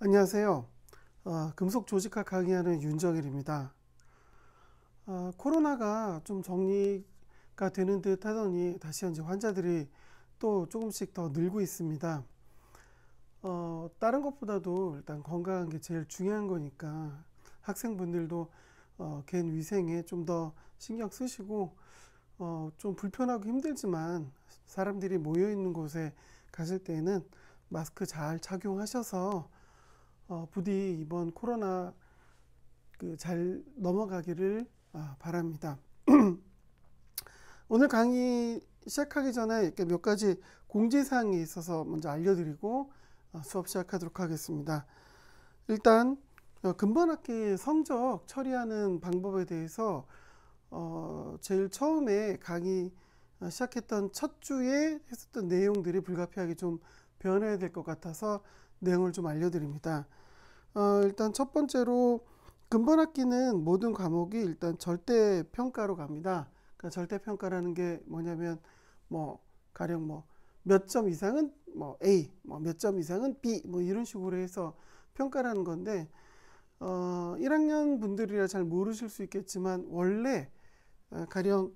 안녕하세요. 금속 조직학 강의하는 윤정일입니다. 코로나가 좀 정리가 되는 듯 하더니 다시 현재 환자들이 또 조금씩 더 늘고 있습니다. 다른 것보다도 일단 건강한 게 제일 중요한 거니까 학생분들도 개인 위생에 좀 더 신경 쓰시고 좀 불편하고 힘들지만 사람들이 모여 있는 곳에 가실 때에는 마스크 잘 착용하셔서 부디 이번 코로나 잘 넘어가기를 바랍니다. 오늘 강의 시작하기 전에 이렇게 몇 가지 공지사항이 있어서 먼저 알려드리고 수업 시작하도록 하겠습니다. 일단 근본학기 성적 처리하는 방법에 대해서 제일 처음에 강의 시작했던 첫 주에 했었던 내용들이 불가피하게 좀 변해야 될 것 같아서 내용을 좀 알려드립니다. 일단 첫 번째로 근본학기는 모든 과목이 일단 절대평가로 갑니다. 그러니까 절대평가라는 게 뭐냐면 가령 몇 점 이상은 A, 몇 점 이상은 B 이런 식으로 해서 평가라는 건데 1학년 분들이라 잘 모르실 수 있겠지만 원래 가령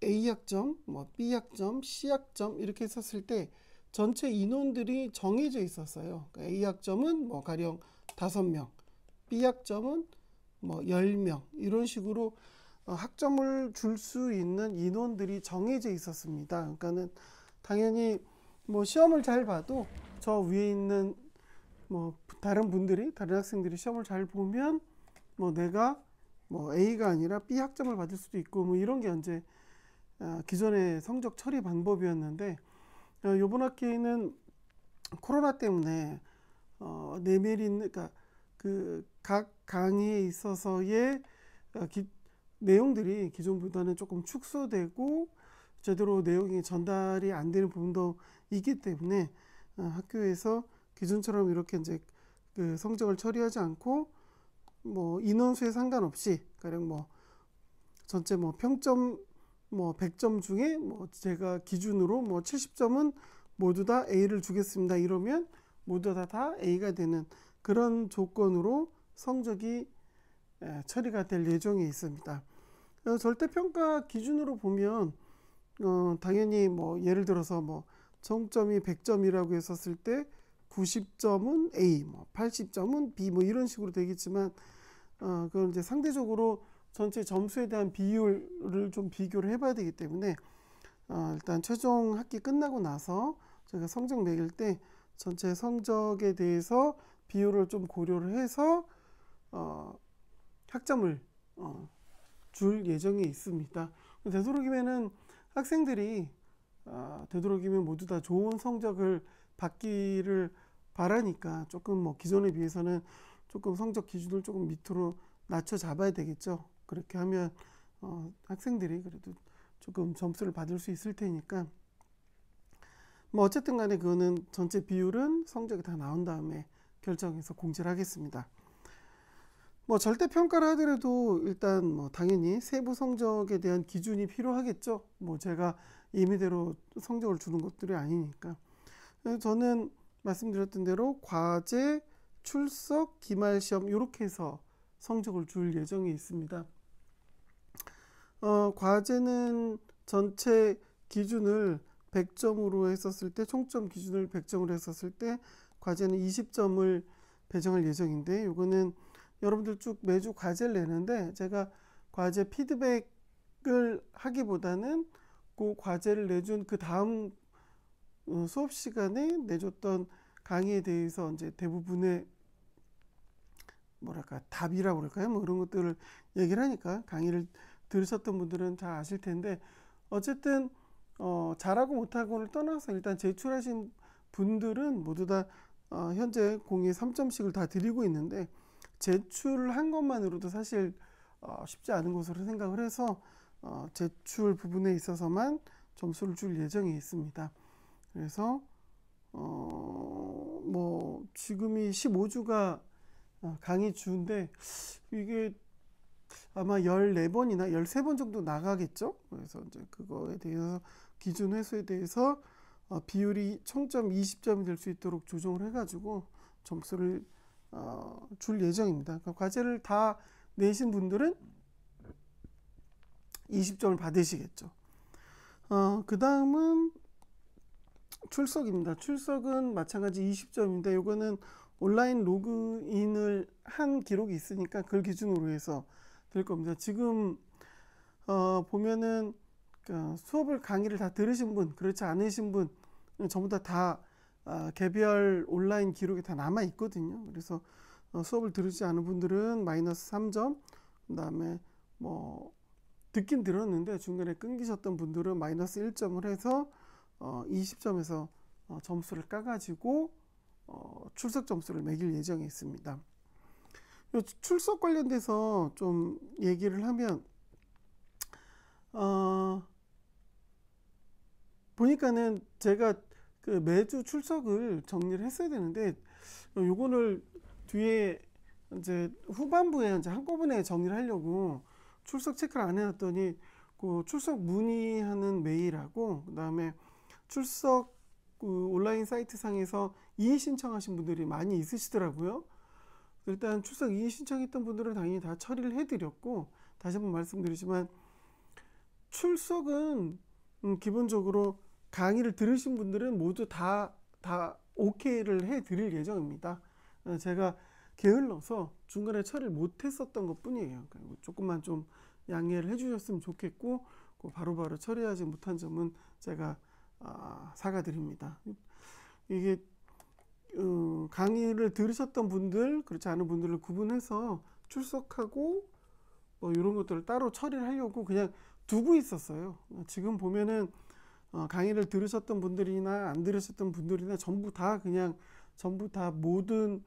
A학점, B학점, C학점 이렇게 썼을 때 전체 인원들이 정해져 있었어요. 그러니까 A학점은 가령 5명, B학점은 10명 이런 식으로 학점을 줄 수 있는 인원들이 정해져 있었습니다. 그러니까는 당연히 시험을 잘 봐도 저 위에 있는 다른 학생들이 시험을 잘 보면 내가 A가 아니라 B 학점을 받을 수도 있고 이런 게 이제 기존의 성적 처리 방법이었는데 이번 학기에는 코로나 때문에 그러니까 각 강의에 있어서의 내용들이 기존보다는 조금 축소되고 제대로 내용이 전달이 안 되는 부분도 있기 때문에 학교에서 기존처럼 이렇게 이제 그 성적을 처리하지 않고 인원수에 상관없이 가령 전체 평점 100점 중에 제가 기준으로 70점은 모두 다 A를 주겠습니다. 이러면 모두 다 A가 되는 그런 조건으로 성적이 처리가 될 예정에 있습니다. 절대평가 기준으로 보면 당연히 예를 들어서 정점이 100점이라고 했었을 때 90점은 A, 80점은 B 이런 식으로 되겠지만 그건 이제 상대적으로 전체 점수에 대한 비율을 좀 비교를 해봐야 되기 때문에 일단 최종 학기 끝나고 나서 제가 성적 매길 때 전체 성적에 대해서 비율을 좀 고려를 해서 학점을 줄 예정에 있습니다. 되도록이면은 학생들이 되도록이면 모두 다 좋은 성적을 받기를 바라니까 조금 기존에 비해서는 조금 성적 기준을 조금 밑으로 낮춰 잡아야 되겠죠. 그렇게 하면 학생들이 그래도 조금 점수를 받을 수 있을 테니까 어쨌든 간에 그거는 전체 비율은 성적이 다 나온 다음에 결정해서 공지를 하겠습니다. 절대평가를 하더라도 일단 당연히 세부 성적에 대한 기준이 필요하겠죠. 제가 임의대로 성적을 주는 것들이 아니니까. 저는 말씀드렸던 대로 과제, 출석, 기말시험 이렇게 해서 성적을 줄 예정에 있습니다. 과제는 전체 기준을 100점으로 했었을 때 총점 기준을 100점으로 했었을 때 과제는 20점을 배정할 예정인데 이거는 여러분들 쭉 매주 과제를 내는데 제가 과제 피드백을 하기보다는 그 과제를 내준 그 다음 수업 시간에 내줬던 강의에 대해서 이제 대부분의 답이라고 그럴까요? 그런 것들을 얘기를 하니까 강의를 들으셨던 분들은 잘 아실 텐데 어쨌든 잘하고 못하고를 떠나서 일단 제출하신 분들은 모두 다 현재 공에 3점씩을 다 드리고 있는데 제출을 한 것만으로도 사실 쉽지 않은 것으로 생각을 해서 제출 부분에 있어서만 점수를 줄 예정에 있습니다. 그래서 지금이 15주가 강의 주인데 이게 아마 14번이나 13번 정도 나가겠죠. 그래서 이제 그거에 대해서 기준 횟수에 대해서 비율이 총점 20점이 될 수 있도록 조정을 해가지고 점수를 줄 예정입니다. 그러니까 과제를 다 내신 분들은 20점을 받으시겠죠. 그 다음은 출석입니다. 출석은 마찬가지 20점인데 이거는 온라인 로그인을 한 기록이 있으니까 그걸 기준으로 해서 될 겁니다. 지금 보면은 수업을 강의를 다 들으신 분, 그렇지 않으신 분 전부 다 개별 온라인 기록이 다 남아 있거든요. 그래서 수업을 들으지 않은 분들은 마이너스 3점, 그 다음에 뭐 듣긴 들었는데 중간에 끊기셨던 분들은 마이너스 1점을 해서 20점에서 점수를 까가지고 출석 점수를 매길 예정에 있습니다. 출석 관련돼서 좀 얘기를 하면 보니까는 제가 그 매주 출석을 정리를 했어야 되는데 요거를 뒤에 이제 후반부에 이제 한꺼번에 정리를 하려고 출석 체크를 안 해놨더니 그 출석 문의하는 메일하고 그 다음에 출석 그 온라인 사이트 상에서 이의 신청하신 분들이 많이 있으시더라고요. 일단 출석 이의 신청했던 분들은 당연히 다 처리를 해드렸고, 다시 한번 말씀드리지만 출석은 기본적으로 강의를 들으신 분들은 모두 다 오케이를 해드릴 예정입니다. 제가 게을러서 중간에 처리를 못했었던 것 뿐이에요. 조금만 좀 양해를 해주셨으면 좋겠고, 바로바로 처리하지 못한 점은 제가 사과드립니다. 이게 강의를 들으셨던 분들, 그렇지 않은 분들을 구분해서 출석하고 이런 것들을 따로 처리를 하려고 그냥 두고 있었어요. 지금 보면은 강의를 들으셨던 분들이나 안 들으셨던 분들이나 전부 다 모든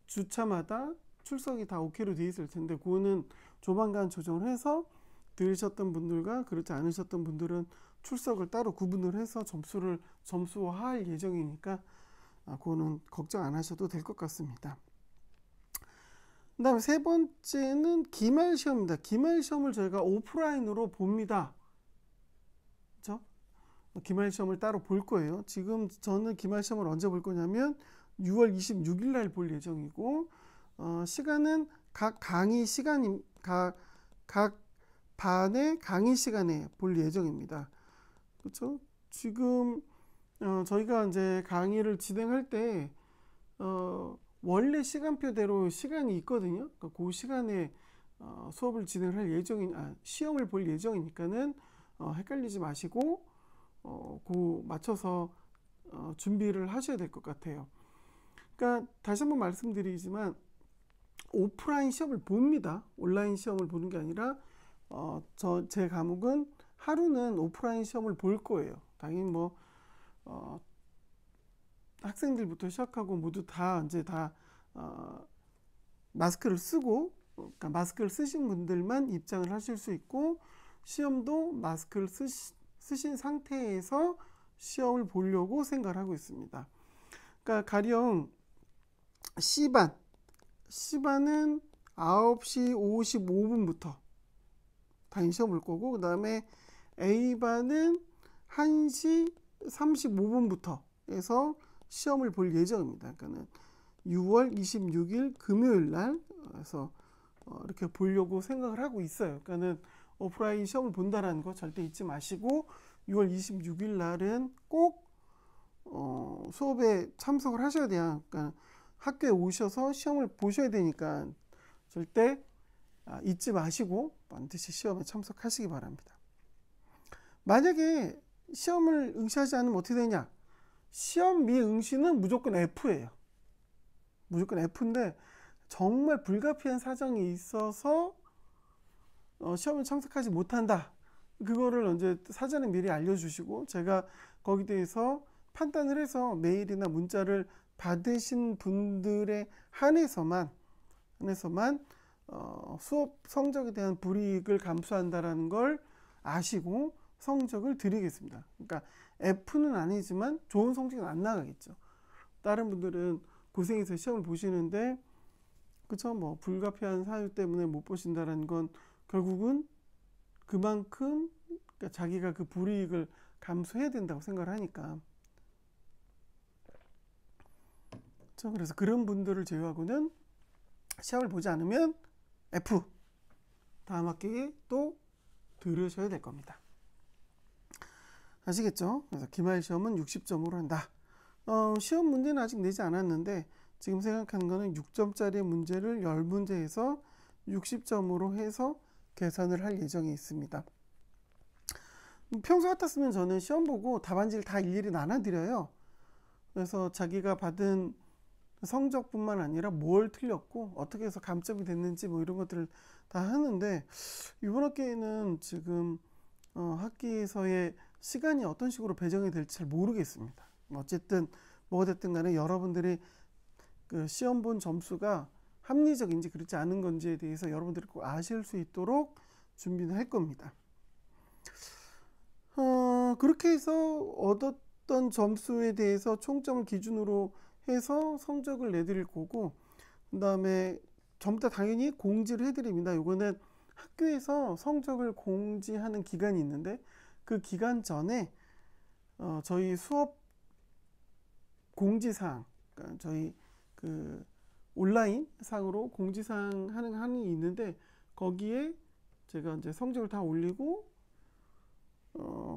주차마다 출석이 다 오케이로 되어 있을 텐데, 그거는 조만간 조정을 해서 들으셨던 분들과 그렇지 않으셨던 분들은 출석을 따로 구분을 해서 점수화할 예정이니까 그거는 걱정 안 하셔도 될 것 같습니다. 그 다음에 세 번째는 기말 시험입니다. 기말 시험을 저희가 오프라인으로 봅니다. 그렇죠? 기말 시험을 따로 볼 거예요. 지금 저는 기말 시험을 언제 볼 거냐면 6월 26일 날 볼 예정이고, 시간은 각 반의 강의 시간에 볼 예정입니다. 그렇죠? 지금 저희가 이제 강의를 진행할 때 원래 시간표대로 시간이 있거든요. 그러니까 그 시간에 수업을 진행할 시험을 볼 예정이니까는 헷갈리지 마시고 그 맞춰서 준비를 하셔야 될 것 같아요. 그러니까 다시 한번 말씀드리지만 오프라인 시험을 봅니다. 온라인 시험을 보는 게 아니라 제 과목은 하루는 오프라인 시험을 볼 거예요. 당연히 뭐 학생들부터 시작하고 모두 다 이제 마스크를 쓰고, 그러니까 마스크를 쓰신 분들만 입장을 하실 수 있고, 시험도 마스크를 쓰신 상태에서 시험을 보려고 생각을 하고 있습니다. 그러니까 가령 C반은 9시 55분부터 당연히 시험 볼 거고, 그 다음에 A반은 1시 35분부터 해서 시험을 볼 예정입니다. 그러니까 6월 26일 금요일 날 해서 이렇게 보려고 생각을 하고 있어요. 그러니까는 오프라인 시험을 본다라는 거 절대 잊지 마시고 6월 26일 날은 꼭 수업에 참석을 하셔야 돼요. 그러니까 학교에 오셔서 시험을 보셔야 되니까 절대 잊지 마시고 반드시 시험에 참석하시기 바랍니다. 만약에 시험을 응시하지 않으면 어떻게 되냐? 시험 미응시는 무조건 F예요. 무조건 F인데 정말 불가피한 사정이 있어서 시험에 참석하지 못한다. 그거를 언제 사전에 미리 알려주시고 제가 거기에 대해서 판단을 해서 메일이나 문자를 받으신 분들에 한해서만 수업 성적에 대한 불이익을 감수한다라는 걸 아시고 성적을 드리겠습니다. 그러니까 F는 아니지만 좋은 성적은 안 나가겠죠. 다른 분들은 고생해서 시험을 보시는데, 그쵸? 뭐 불가피한 사유 때문에 못 보신다라는 건 결국은 그만큼, 그러니까 자기가 그 불이익을 감소해야 된다고 생각을 하니까. 그래서 그런 분들을 제외하고는 시험을 보지 않으면 F, 다음 학기에 또 들으셔야 될 겁니다. 아시겠죠? 그래서 기말 시험은 60점으로 한다. 시험 문제는 아직 내지 않았는데 지금 생각하는 거는 6점짜리 문제를 10문제 해서 60점으로 해서 계산을 할 예정이 있습니다. 평소 같았으면 저는 시험 보고 답안지를 다 일일이 나눠드려요. 그래서 자기가 받은 성적뿐만 아니라 뭘 틀렸고 어떻게 해서 감점이 됐는지 뭐 이런 것들을 다 하는데, 이번 학기에는 지금 학기에서의 시간이 어떤 식으로 배정이 될지 잘 모르겠습니다. 어쨌든 뭐가 됐든 간에 여러분들이 그 시험 본 점수가 합리적인지 그렇지 않은 건지에 대해서 여러분들이 꼭 아실 수 있도록 준비를 할 겁니다. 그렇게 해서 얻었던 점수에 대해서 총점을 기준으로 해서 성적을 내드릴 거고, 그 다음에 전부 다 당연히 공지를 해드립니다. 이거는 학교에서 성적을 공지하는 기간이 있는데 그 기간 전에 저희 수업 공지사항, 그러니까 저희 그 온라인 상으로 공지사항 하는 한이 있는데 거기에 제가 이제 성적을 다 올리고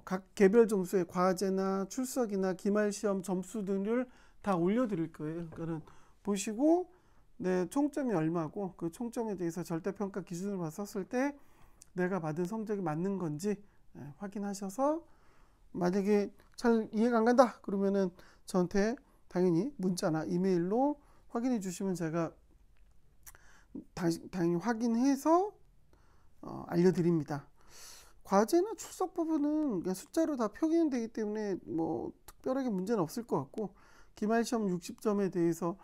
각 개별 점수의 과제나 출석이나 기말 시험 점수 등을 다 올려드릴 거예요. 그러니까 보시고 내 총점이 얼마고 그 총점에 대해서 절대평가 기준으로 봤었을 때 내가 받은 성적이 맞는 건지 확인하셔서, 만약에 잘 이해가 안 간다 그러면은 저한테 당연히 문자나 이메일로 확인해 주시면 제가 당연히 확인해서 알려드립니다. 과제나 출석 부분은 그냥 숫자로 다 표기되기 때문에 뭐 특별하게 문제는 없을 것 같고, 기말시험 60점에 대해서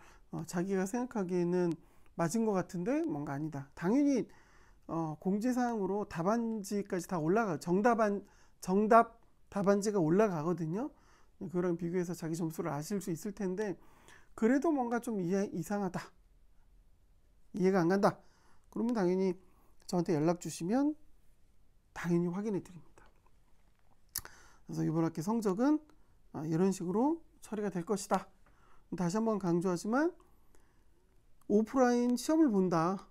자기가 생각하기에는 맞은 것 같은데 뭔가 아니다, 당연히 공지사항으로 답안지까지 다 올라가, 정답 답안지가 올라가거든요. 그랑 비교해서 자기 점수를 아실 수 있을 텐데, 그래도 뭔가 좀 이상하다, 이해가 안 간다 그러면 당연히 저한테 연락 주시면 당연히 확인해 드립니다. 그래서 이번 학기 성적은 이런 식으로 처리가 될 것이다. 다시 한번 강조하지만 오프라인 시험을 본다.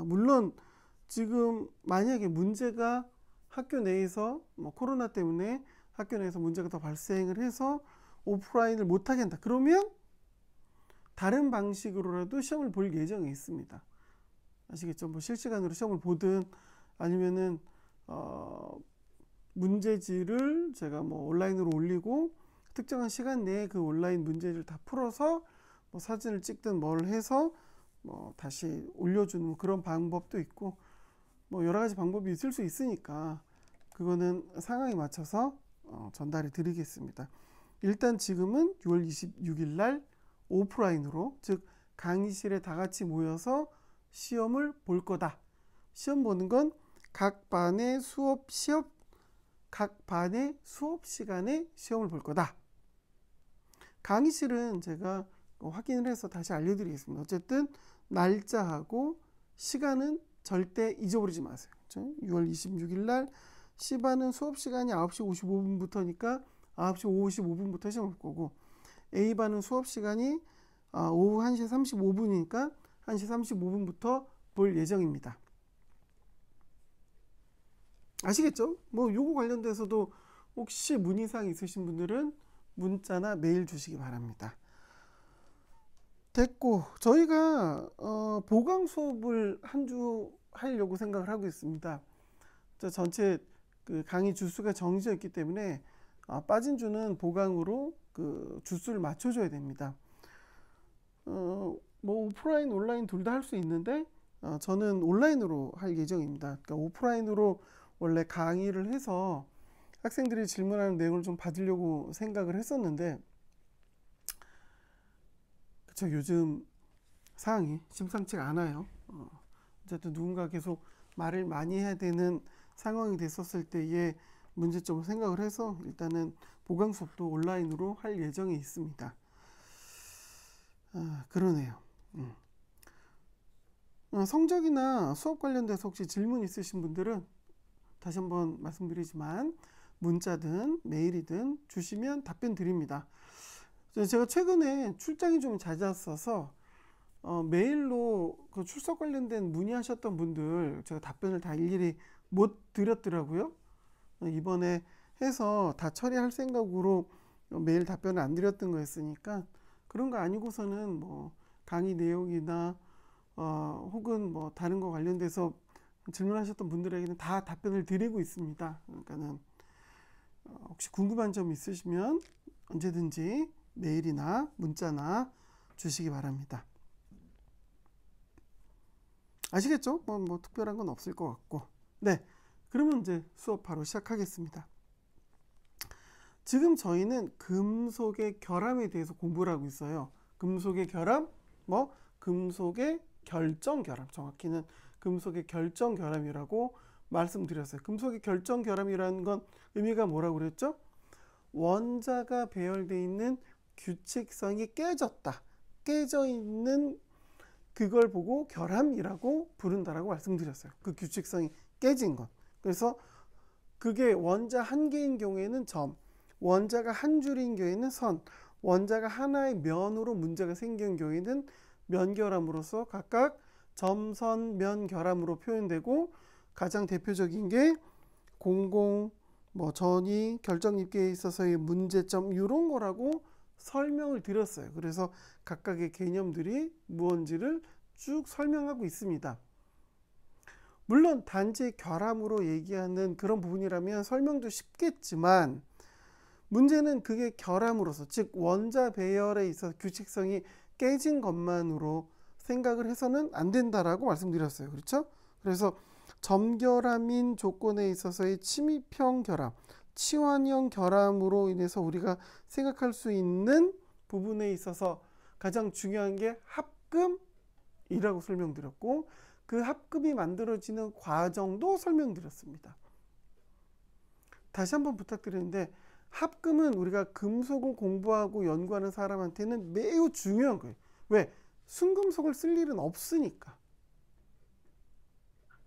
물론 지금 만약에 문제가 학교 내에서 코로나 때문에 학교 내에서 문제가 더 발생을 해서 오프라인을 못하게 한다, 그러면 다른 방식으로라도 시험을 볼 예정이 있습니다. 아시겠죠? 뭐 실시간으로 시험을 보든 아니면은 문제지를 제가 뭐 온라인으로 올리고 특정한 시간 내에 그 온라인 문제를 다 풀어서 뭐 사진을 찍든 뭘 해서 뭐 다시 올려주는 뭐 그런 방법도 있고, 뭐 여러 가지 방법이 있을 수 있으니까 그거는 상황에 맞춰서 전달해 드리겠습니다. 일단 지금은 6월 26일 날 오프라인으로, 즉 강의실에 다 같이 모여서 시험을 볼 거다. 시험 보는 건 각 반의 수업 시간에 시험을 볼 거다. 강의실은 제가 확인을 해서 다시 알려드리겠습니다. 어쨌든 날짜하고 시간은 절대 잊어버리지 마세요. 6월 26일 날 C반은 수업 시간이 9시 55분부터니까 9시 55분부터 시험을 볼 거고, A반은 수업 시간이 오후 1시 35분이니까 1시 35분부터 볼 예정입니다. 아시겠죠? 뭐 요거 관련돼서도 혹시 문의사항 있으신 분들은 문자나 메일 주시기 바랍니다. 됐고, 저희가 보강 수업을 한 주 하려고 생각을 하고 있습니다. 전체 그 강의 주수가 정해져 있기 때문에 빠진 주는 보강으로 그 주수를 맞춰줘야 됩니다. 뭐 오프라인, 온라인 둘 다 할 수 있는데 저는 온라인으로 할 예정입니다. 그러니까 오프라인으로 원래 강의를 해서 학생들이 질문하는 내용을 좀 받으려고 생각을 했었는데, 그쵸, 요즘 상황이 심상치가 않아요. 어쨌든 누군가 계속 말을 많이 해야 되는 상황이 됐었을 때의 문제점을 생각을 해서 일단은 보강 수업도 온라인으로 할 예정이 있습니다. 그러네요. 성적이나 수업 관련돼서 혹시 질문 있으신 분들은 다시 한번 말씀드리지만 문자든 메일이든 주시면 답변 드립니다. 제가 최근에 출장이 좀 잦았어서 메일로 그 출석 관련된 문의하셨던 분들 제가 답변을 다 일일이 못 드렸더라고요. 이번에 해서 다 처리할 생각으로 메일 답변을 안 드렸던 거였으니까 그런 거 아니고서는 뭐 강의 내용이나 혹은 뭐 다른 거 관련돼서 질문하셨던 분들에게는 다 답변을 드리고 있습니다. 그러니까는 혹시 궁금한 점 있으시면 언제든지 메일이나 문자나 주시기 바랍니다. 아시겠죠? 뭐 특별한 건 없을 것 같고. 네, 그러면 이제 수업 바로 시작하겠습니다. 지금 저희는 금속의 결함에 대해서 공부를 하고 있어요. 금속의 결함, 금속의 결정 결함, 정확히는 금속의 결정 결함이라고 말씀드렸어요. 금속의 결정 결함이라는 건 의미가 뭐라고 그랬죠? 원자가 배열되어 있는 규칙성이 깨졌다. 깨져 있는 그걸 보고 결함이라고 부른다라고 말씀드렸어요. 그 규칙성이 깨진 것. 그래서 그게 원자 한 개인 경우에는 점, 원자가 한 줄인 경우에는 선, 원자가 하나의 면으로 문제가 생긴 경우에는 면결함으로서 각각 점, 선, 면, 결함으로 표현되고 가장 대표적인 게 공공, 전이, 결정 입계에 있어서의 문제점 이런 거라고 설명을 드렸어요. 그래서 각각의 개념들이 무언지를 쭉 설명하고 있습니다. 물론 단지 결함으로 얘기하는 그런 부분이라면 설명도 쉽겠지만 문제는 그게 결함으로서, 즉 원자 배열에 있어서 규칙성이 깨진 것만으로 생각을 해서는 안 된다라고 말씀드렸어요. 그렇죠? 그래서 점결함인 조건에 있어서의 침입형 결함, 치환형 결함으로 인해서 우리가 생각할 수 있는 부분에 있어서 가장 중요한 게 합금이라고 설명드렸고, 그 합금이 만들어지는 과정도 설명드렸습니다. 다시 한번 부탁드리는데, 합금은 우리가 금속을 공부하고 연구하는 사람한테는 매우 중요한 거예요. 왜? 순금속을 쓸 일은 없으니까.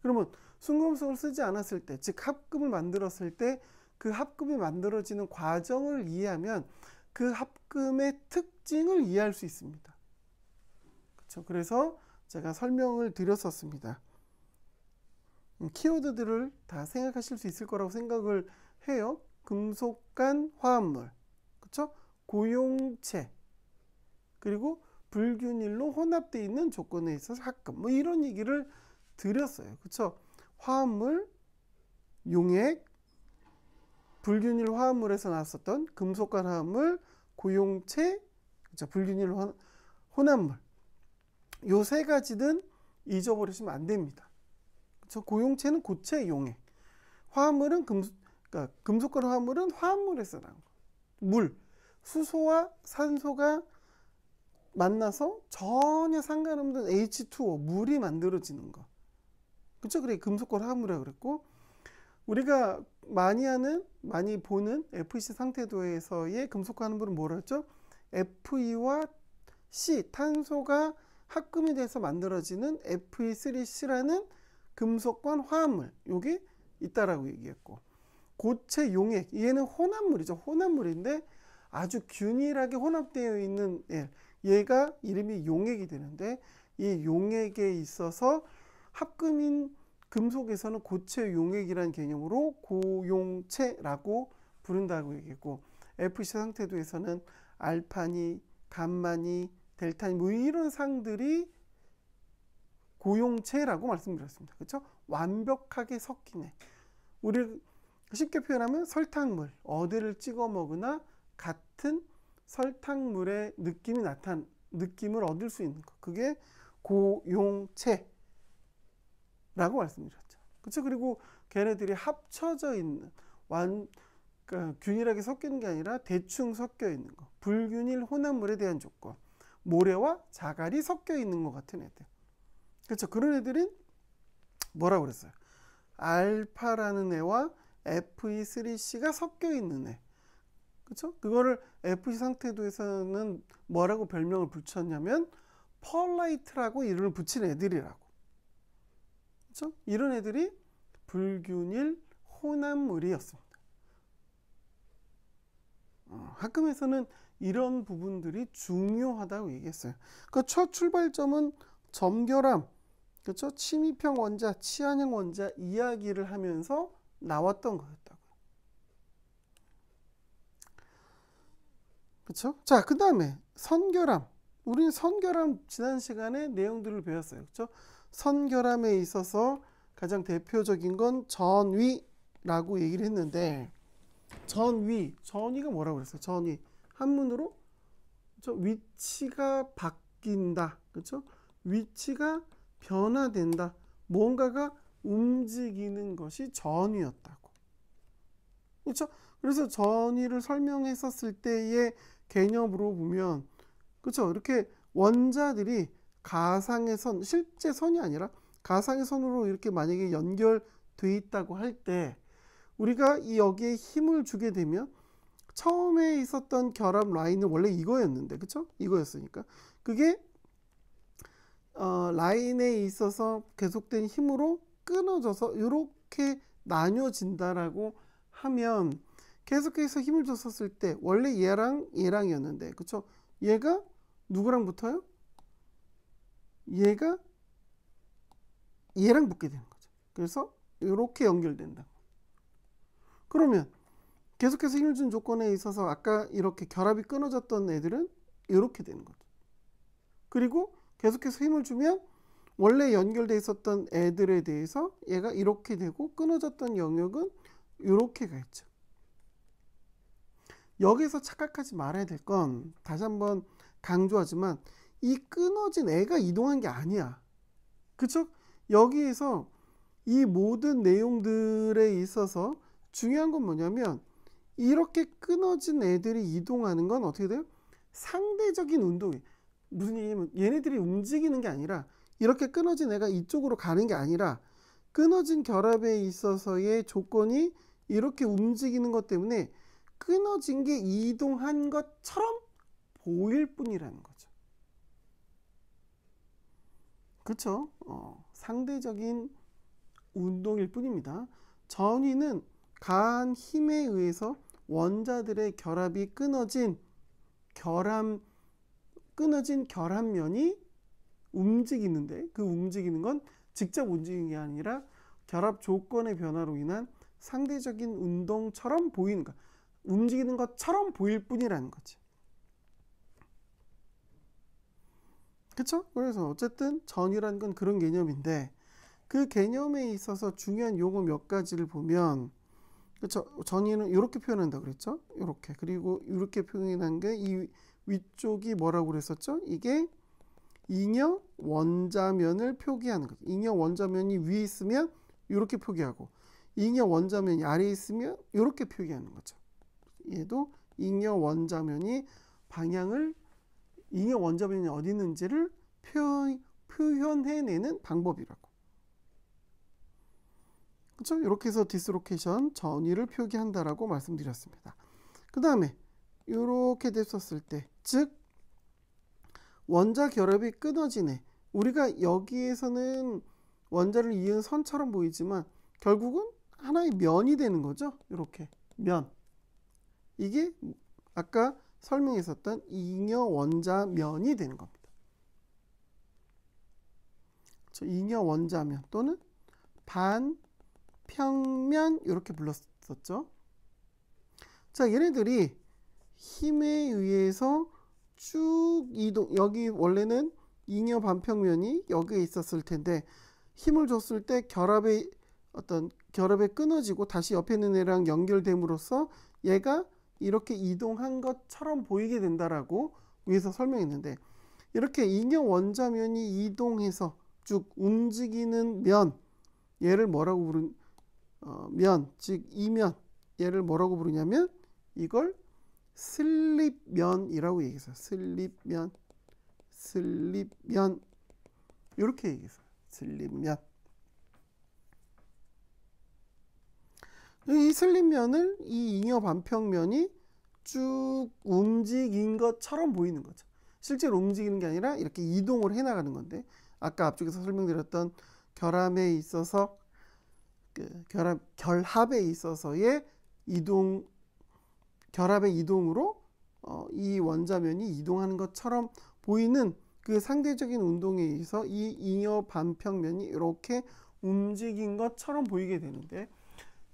그러면 순금속을 쓰지 않았을 때, 즉 합금을 만들었을 때 그 합금이 만들어지는 과정을 이해하면 그 합금의 특징을 이해할 수 있습니다. 그렇죠? 그래서 제가 설명을 드렸었습니다. 키워드들을 다 생각하실 수 있을 거라고 생각을 해요. 금속 간 화합물, 그렇죠? 고용체, 그리고 불균일로 혼합되어 있는 조건에 있어서 합금, 이런 얘기를 드렸어요. 그렇죠? 화합물, 용액, 불균일 화합물에서 나왔었던 금속 간 화합물, 고용체, 그렇죠? 불균일 혼합물. 요 세 가지는 잊어버리시면 안 됩니다. 그렇죠? 고용체는 고체 용액, 화합물은 금속간 화합물은 화합물에서 나온 거. 물, 수소와 산소가 만나서 전혀 상관없는 H2O, 물이 만들어지는 거. 그렇죠? 그래 금속간 화합물이라고 그랬고, 우리가 많이 보는 FEC 상태도에서의 금속간 화합물은 뭐라 했죠? FE와 C, 탄소가 합금이 돼서 만들어지는 Fe3C라는 금속간 화합물, 요게 있다라고 얘기했고, 고체 용액, 얘는 혼합물이죠. 혼합물인데 아주 균일하게 혼합되어 있는 얘가 이름이 용액이 되는데, 이 용액에 있어서 합금인 금속에서는 고체 용액이라는 개념으로 고용체라고 부른다고 얘기했고, FC 상태도에서는 알파니, 감마니, 델타니 이런 상들이 고용체라고 말씀드렸습니다. 그렇죠? 완벽하게 섞이네. 우리 쉽게 표현하면 설탕물, 어디를 찍어 먹으나 같은 설탕물의 느낌을 얻을 수 있는 것. 그게 고용체라고 말씀드렸죠. 그렇죠? 그리고 걔네들이 합쳐져 있는, 그러니까 균일하게 섞이는 게 아니라 대충 섞여 있는 거. 불균일 혼합물에 대한 조건. 모래와 자갈이 섞여 있는 것 같은 애들. 그렇죠? 그런 애들은 뭐라고 그랬어요? 알파라는 애와 Fe3C가 섞여 있는 애. 그렇죠? 그거를 FC 상태도에서는 뭐라고 별명을 붙였냐면 펄라이트라고 이름을 붙인 애들이라고. 그렇죠? 이런 애들이 불균일 혼합물이었습니다. 학금에서는 이런 부분들이 중요하다고 얘기했어요. 그 첫 출발점은 점결함, 그렇죠? 침입형 원자, 치환형 원자 이야기를 하면서 나왔던 거였다고요. 그렇죠? 자, 그 다음에 선결함. 우리는 선결함 지난 시간에 내용들을 배웠어요. 그렇죠? 선결함에 있어서 가장 대표적인 건 전위라고 얘기를 했는데, 전위가 뭐라고 그랬어요? 전위. 한문으로 위치가 바뀐다. 그렇죠? 위치가 변화된다. 뭔가가 움직이는 것이 전위였다고. 그렇죠? 그래서 전위를 설명했었을 때의 개념으로 보면, 그렇죠? 이렇게 원자들이 가상의 선, 실제 선이 아니라 가상의 선으로 이렇게 만약에 연결돼 있다고 할 때, 우리가 이 여기에 힘을 주게 되면 처음에 있었던 결합 라인은 원래 이거였는데, 그쵸? 이거였으니까 그게 라인에 있어서 계속된 힘으로 끊어져서 이렇게 나뉘어진다라고 하면, 계속해서 힘을 줬었을 때 원래 얘랑이었는데, 그쵸? 얘가 누구랑 붙어요? 얘가 얘랑 붙게 되는 거죠. 그래서 이렇게 연결된다. 그러면 계속해서 힘을 준 조건에 있어서 아까 이렇게 결합이 끊어졌던 애들은 이렇게 되는 거죠. 그리고 계속해서 힘을 주면 원래 연결돼 있었던 애들에 대해서 얘가 이렇게 되고, 끊어졌던 영역은 이렇게 가 있죠. 여기서 착각하지 말아야 될 건, 다시 한번 강조하지만, 이 끊어진 애가 이동한 게 아니야. 그쵸? 여기에서 이 모든 내용들에 있어서 중요한 건 뭐냐면, 이렇게 끊어진 애들이 이동하는 건 어떻게 돼요? 상대적인 운동이. 무슨 얘기냐면, 얘네들이 움직이는 게 아니라, 이렇게 끊어진 애가 이쪽으로 가는 게 아니라, 끊어진 결합에 있어서의 조건이 이렇게 움직이는 것 때문에 끊어진 게 이동한 것처럼 보일 뿐이라는 거죠. 그렇죠? 상대적인 운동일 뿐입니다. 전위는 가한 힘에 의해서 원자들의 결합이 끊어진 결합면이 움직이는데, 그 움직이는 건 직접 움직이는 게 아니라 결합 조건의 변화로 인한 상대적인 운동처럼 보이는 것, 움직이는 것처럼 보일 뿐이라는 거지. 그쵸? 그래서 어쨌든 전위라는 건 그런 개념인데, 그 개념에 있어서 중요한 용어 몇 가지를 보면, 그쵸? 전위는 이렇게 표현한다 그랬죠? 이렇게. 그리고 이렇게 표현한 게 이 위쪽이 뭐라고 그랬었죠? 이게 잉여 원자면을 표기하는 거죠. 잉여 원자면이 위에 있으면 이렇게 표기하고, 잉여 원자면이 아래에 있으면 이렇게 표기하는 거죠. 얘도 잉여 원자면이 방향을, 잉여 원자면이 어디 있는지를 표현해내는 방법이라고. 그렇죠? 이렇게 해서 디스로케이션, 전위를 표기한다라고 말씀드렸습니다. 그 다음에 이렇게 됐었을 때, 즉 원자 결합이 끊어지네. 우리가 여기에서는 원자를 이은 선처럼 보이지만 결국은 하나의 면이 되는 거죠. 이렇게 면. 이게 아까 설명했었던 잉여 원자면이 되는 겁니다. 잉여 원자면 또는 반평면 이렇게 불렀었죠. 자, 얘네들이 힘에 의해서 쭉 이동, 여기 원래는 잉여 반평면이 여기에 있었을 텐데, 힘을 줬을 때 결합에 끊어지고 다시 옆에 있는 애랑 연결됨으로써 얘가 이렇게 이동한 것처럼 보이게 된다라고 위에서 설명했는데, 이렇게 잉여 원자면이 이동해서 쭉 움직이는 면, 얘를 뭐라고 부르는 면, 즉 이면, 얘를 뭐라고 부르냐면 이걸 슬립면이라고 얘기했어요. 슬립면 이렇게 얘기했어요. 슬립면. 이 슬립면을 이 잉여 반평면이 쭉 움직인 것처럼 보이는 거죠. 실제로 움직이는 게 아니라 이렇게 이동을 해나가는 건데, 아까 앞쪽에서 설명드렸던 결합에 있어서 결합에 있어서의 이동, 결합의 이동으로 이 원자면이 이동하는 것처럼 보이는 그 상대적인 운동에 의해서 이 잉여 반평면이 이렇게 움직인 것처럼 보이게 되는데,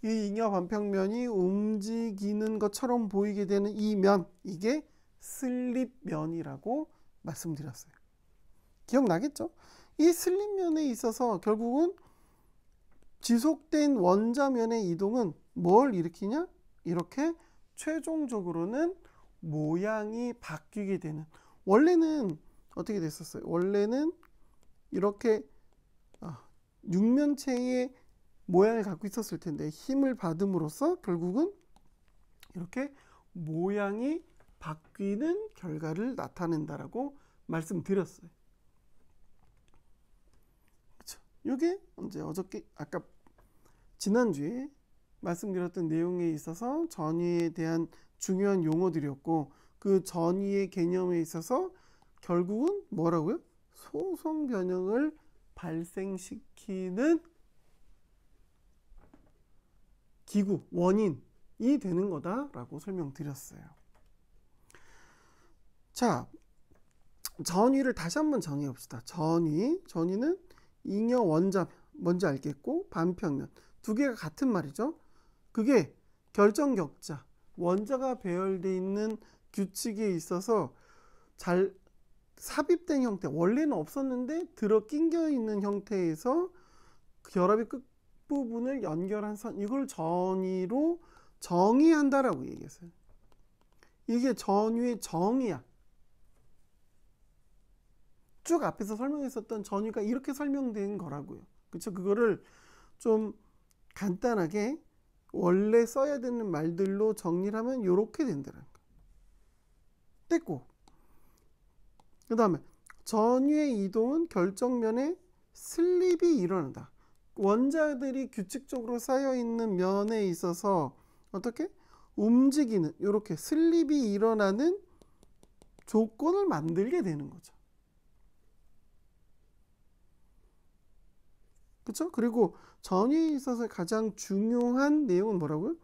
이 잉여 반평면이 움직이는 것처럼 보이게 되는 이 면, 이게 슬립면이라고 말씀드렸어요. 기억나겠죠? 이 슬립면에 있어서 결국은 지속된 원자면의 이동은 뭘 일으키냐? 이렇게 최종적으로는 모양이 바뀌게 되는, 원래는 어떻게 됐었어요? 원래는 이렇게 육면체의 모양을 갖고 있었을 텐데, 힘을 받음으로써 결국은 이렇게 모양이 바뀌는 결과를 나타낸다라고 말씀드렸어요. 그렇죠? 이게 이제 어저께 아까 지난주에 말씀드렸던 내용에 있어서 전위에 대한 중요한 용어들이었고, 그 전위의 개념에 있어서 결국은 뭐라고요? 소성 변형을 발생시키는 기구, 원인이 되는 거다라고 설명드렸어요. 자, 전위를 다시 한번 정의해 봅시다. 전위는 잉여 원자, 뭔지 알겠고, 반평면, 두 개가 같은 말이죠. 그게 결정격자, 원자가 배열되어 있는 규칙에 있어서 잘 삽입된 형태, 원래는 없었는데 들어 낑겨 있는 형태에서 결합의 끝부분을 연결한 선, 이걸 전위로 정의한다라고 얘기했어요. 이게 전위의 정의야. 쭉 앞에서 설명했었던 전위가 이렇게 설명된 거라고요. 그렇죠? 그거를 좀 간단하게 원래 써야 되는 말들로 정리를 하면 이렇게 된다는 거예요. 됐고, 그 다음에 전위의 이동은 결정면에 슬립이 일어난다. 원자들이 규칙적으로 쌓여있는 면에 있어서 어떻게? 움직이는, 이렇게 슬립이 일어나는 조건을 만들게 되는 거죠. 그렇죠? 그리고 전위에 있어서 가장 중요한 내용은 뭐라고요?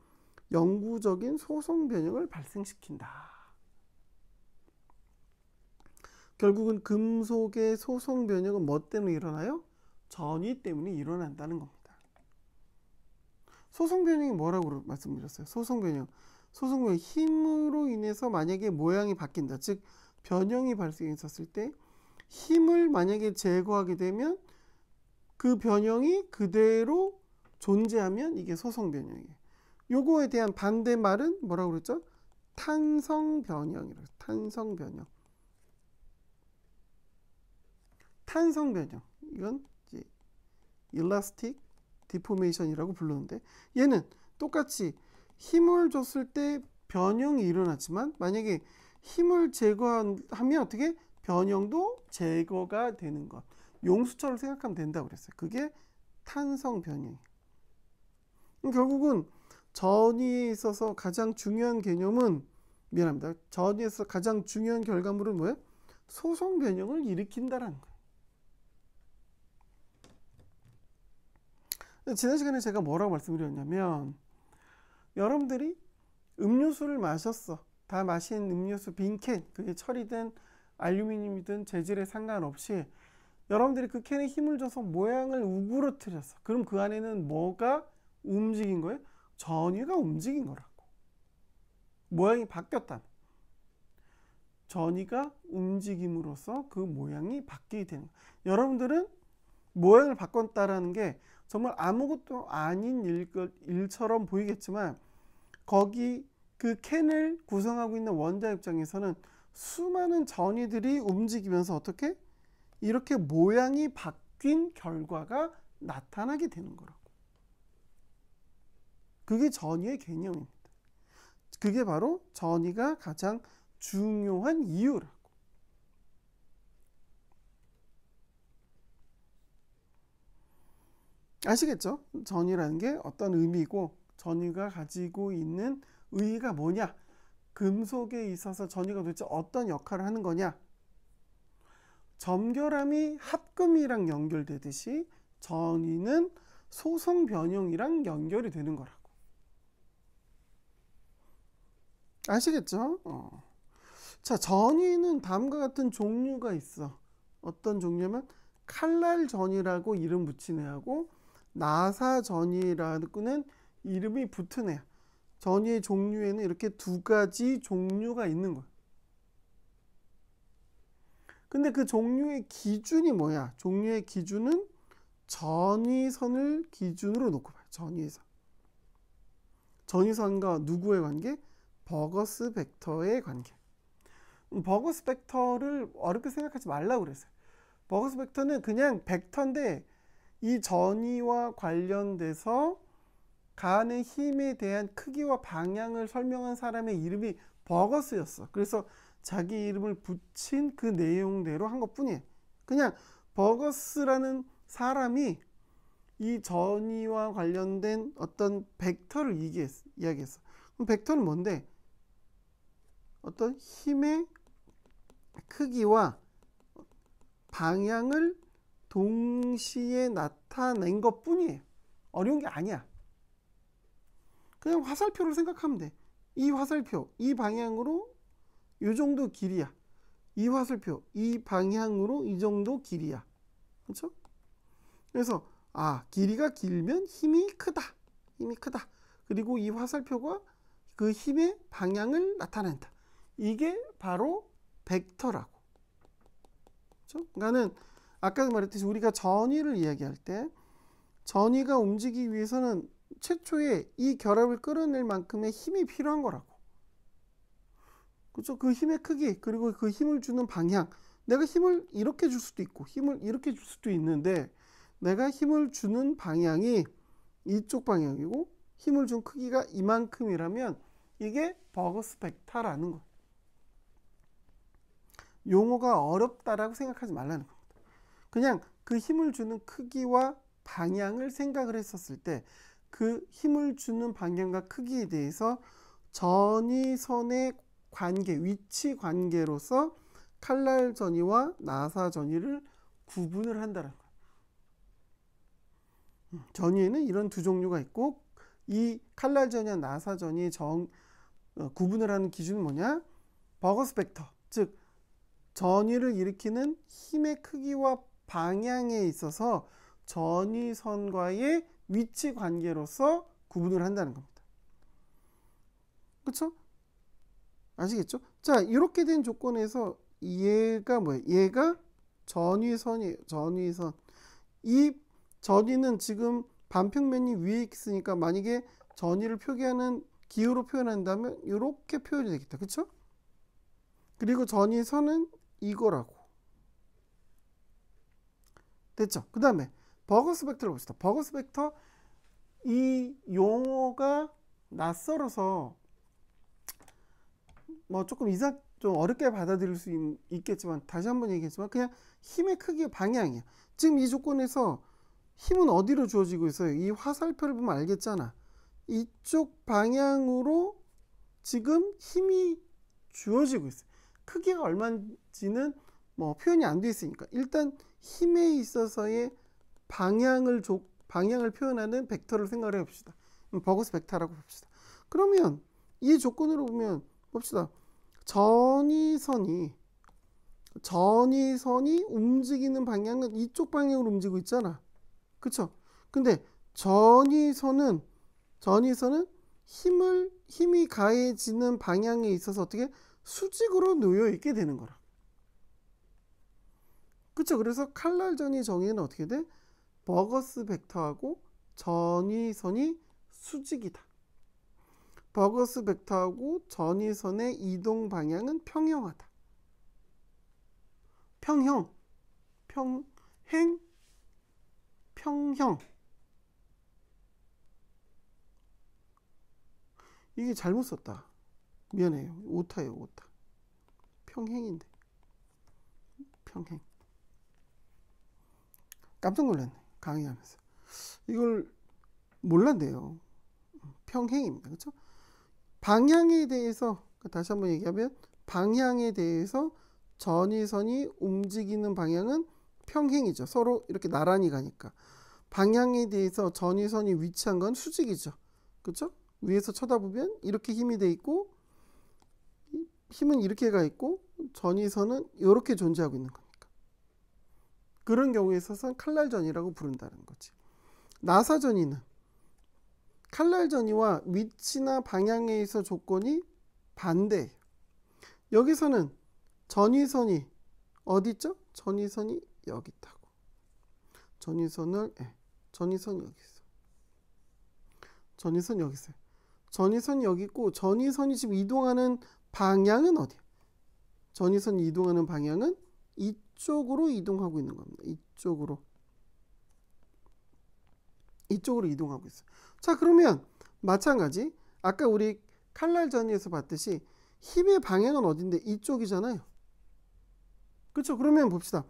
영구적인 소성 변형을 발생시킨다. 결국은 금속의 소성 변형은 뭐 때문에 일어나요? 전위 때문에 일어난다는 겁니다. 소성 변형이 뭐라고 말씀드렸어요? 소성 변형, 힘으로 인해서 만약에 모양이 바뀐다, 즉 변형이 발생했었을 때 힘을 만약에 제거하게 되면 그 변형이 그대로 존재하면 이게 소성 변형이에요. 요거에 대한 반대말은 뭐라고 그랬죠? 탄성 변형이라고. 탄성 변형. 탄성 변형. 이건 이제 일라스틱 디포메이션이라고 부르는데, 얘는 똑같이 힘을 줬을 때 변형이 일어났지만 만약에 힘을 제거하면 어떻게? 변형도 제거가 되는 것. 용수철을 생각하면 된다고 그랬어요. 그게 탄성 변형이에요. 결국은 전위에 있어서 가장 중요한 개념은, 미안합니다, 전위에서 가장 중요한 결과물은 뭐예요? 소성 변형을 일으킨다라는 거예요. 지난 시간에 제가 뭐라고 말씀드렸냐면, 여러분들이 음료수를 마셨어. 다 마신 음료수 빈캔, 그게 철이든 알루미늄이든 재질에 상관없이 여러분들이 그 캔에 힘을 줘서 모양을 우그러뜨렸어. 그럼 그 안에는 뭐가 움직인 거예요? 전위가 움직인 거라고. 모양이 바뀌었다. 전위가 움직임으로써 그 모양이 바뀌게 되는 거예요. 여러분들은 모양을 바꿨다라는 게 정말 아무것도 아닌 일처럼 보이겠지만, 거기 그 캔을 구성하고 있는 원자 입장에서는 수많은 전위들이 움직이면서 어떻게? 이렇게 모양이 바뀐 결과가 나타나게 되는 거라고. 그게 전위의 개념입니다. 그게 바로 전위가 가장 중요한 이유라고. 아시겠죠? 전위라는 게 어떤 의미고, 전위가 가지고 있는 의의가 뭐냐, 금속에 있어서 전위가 도대체 어떤 역할을 하는 거냐. 점결함이 합금이랑 연결되듯이 전위는 소성 변형이랑 연결이 되는 거라고. 아시겠죠? 자, 전위는 다음과 같은 종류가 있어. 어떤 종류냐면 칼날전이라고 이름 붙인 애하고 나사전이라고는 이름이 붙은 애야. 전위의 종류에는 이렇게 두 가지 종류가 있는 거야. 근데 그 종류의 기준이 뭐야? 종류의 기준은 전위선을 기준으로 놓고 봐요. 전위선. 전위선과 누구의 관계? 버거스 벡터의 관계. 버거스 벡터를 어렵게 생각하지 말라고 그랬어요. 버거스 벡터는 그냥 벡터인데 이 전위와 관련돼서 가하는 힘에 대한 크기와 방향을 설명한 사람의 이름이 버거스였어. 그래서 자기 이름을 붙인 그 내용대로 한 것뿐이에요. 그냥 버거스라는 사람이 이 전위와 관련된 어떤 벡터를 이야기했어. 그럼 벡터는 뭔데? 어떤 힘의 크기와 방향을 동시에 나타낸 것 뿐이에요. 어려운 게 아니야. 그냥 화살표를 생각하면 돼. 이 화살표, 이 방향으로 이 정도 길이야. 이 화살표, 이 방향으로 이 정도 길이야. 그렇죠? 그래서 길이가 길면 힘이 크다. 힘이 크다. 그리고 이 화살표가 그 힘의 방향을 나타낸다. 이게 바로 벡터라고. 그렇죠? 그러니까는 아까 말했듯이 우리가 전위를 이야기할 때 전위가 움직이기 위해서는 최초에 이 결합을 끌어낼 만큼의 힘이 필요한 거라고. 그렇죠? 그 힘의 크기 그리고 그 힘을 주는 방향. 내가 힘을 이렇게 줄 수도 있고 힘을 이렇게 줄 수도 있는데 내가 힘을 주는 방향이 이쪽 방향이고 힘을 준 크기가 이만큼이라면 이게 버거스 벡터라는 거예요. 용어가 어렵다라고 생각하지 말라는 겁니다. 그냥 그 힘을 주는 크기와 방향을 생각을 했었을 때 그 힘을 주는 방향과 크기에 대해서 전위선의 관계, 위치 관계로서 칼날 전위와 나사 전위를 구분을 한다는 거예요. 전위에는 이런 두 종류가 있고 이 칼날 전위와 나사 전위의 구분을 하는 기준은 뭐냐? 버거스 벡터, 즉 전위를 일으키는 힘의 크기와 방향에 있어서 전위선과의 위치 관계로서 구분을 한다는 겁니다. 그렇죠? 아시겠죠? 자, 이렇게 된 조건에서 얘가 뭐예요? 얘가 전위선이에요. 전위선. 이 전위는 지금 반평면이 위에 있으니까 만약에 전위를 표기하는 기호로 표현한다면 이렇게 표현이 되겠다. 그렇죠? 그리고 전위선은 이거라고. 됐죠? 그 다음에 버거스 벡터를 봅시다. 버거스 벡터 이 용어가 낯설어서 뭐 조금 좀 어렵게 받아들일 수 있겠지만 다시 한번 얘기했지만 그냥 힘의 크기의 방향이야. 지금 이 조건에서 힘은 어디로 주어지고 있어요? 이 화살표를 보면 알겠잖아. 이쪽 방향으로 지금 힘이 주어지고 있어요. 크기가 얼마인지는 뭐 표현이 안 돼 있으니까 일단 힘에 있어서의 방향을 표현하는 벡터를 생각을 해봅시다. 버거스 벡터라고 봅시다. 그러면 이 조건으로 보면 봅시다. 전위선이 움직이는 방향은 이쪽 방향으로 움직이고 있잖아. 그쵸? 근데 전위선은 힘이 가해지는 방향에 있어서 어떻게 수직으로 놓여 있게 되는 거라. 그쵸? 그래서 칼날 전위 정의는 어떻게 돼? 버거스 벡터하고 전위선이 수직이다. 버거스 벡터하고 전위선의 이동 방향은 평형하다. 평형. 이게 잘못 썼다. 미안해요. 오타예요, 오타. 평행인데. 평행. 깜짝 놀랐네. 강의하면서. 이걸 몰랐네요. 평행입니다. 그렇죠? 방향에 대해서 다시 한번 얘기하면 방향에 대해서 전위선이 움직이는 방향은 평행이죠. 서로 이렇게 나란히 가니까. 방향에 대해서 전위선이 위치한 건 수직이죠. 그렇죠? 위에서 쳐다보면 이렇게 힘이 돼 있고 힘은 이렇게 가 있고 전위선은 이렇게 존재하고 있는 거니까. 그런 경우에 있어서는 칼날전이라고 부른다는 거지. 나사전이는 칼날전이와 위치나 방향에 있어 조건이 반대예요. 여기서는 전위선이 어디 있죠? 전위선이 여기 있다고. 전위선이 여기 있어. 전위선 여기 있어요. 전위선이 여기 있고 전위선이 지금 이동하는 방향은 어디야? 전위선이 이동하는 방향은 이쪽으로 이동하고 있는 겁니다. 이쪽으로 이동하고 있어요. 자, 그러면 마찬가지 아까 우리 칼날전이에서 봤듯이 힘의 방향은 어딘데? 이쪽이잖아요. 그렇죠? 그러면 봅시다.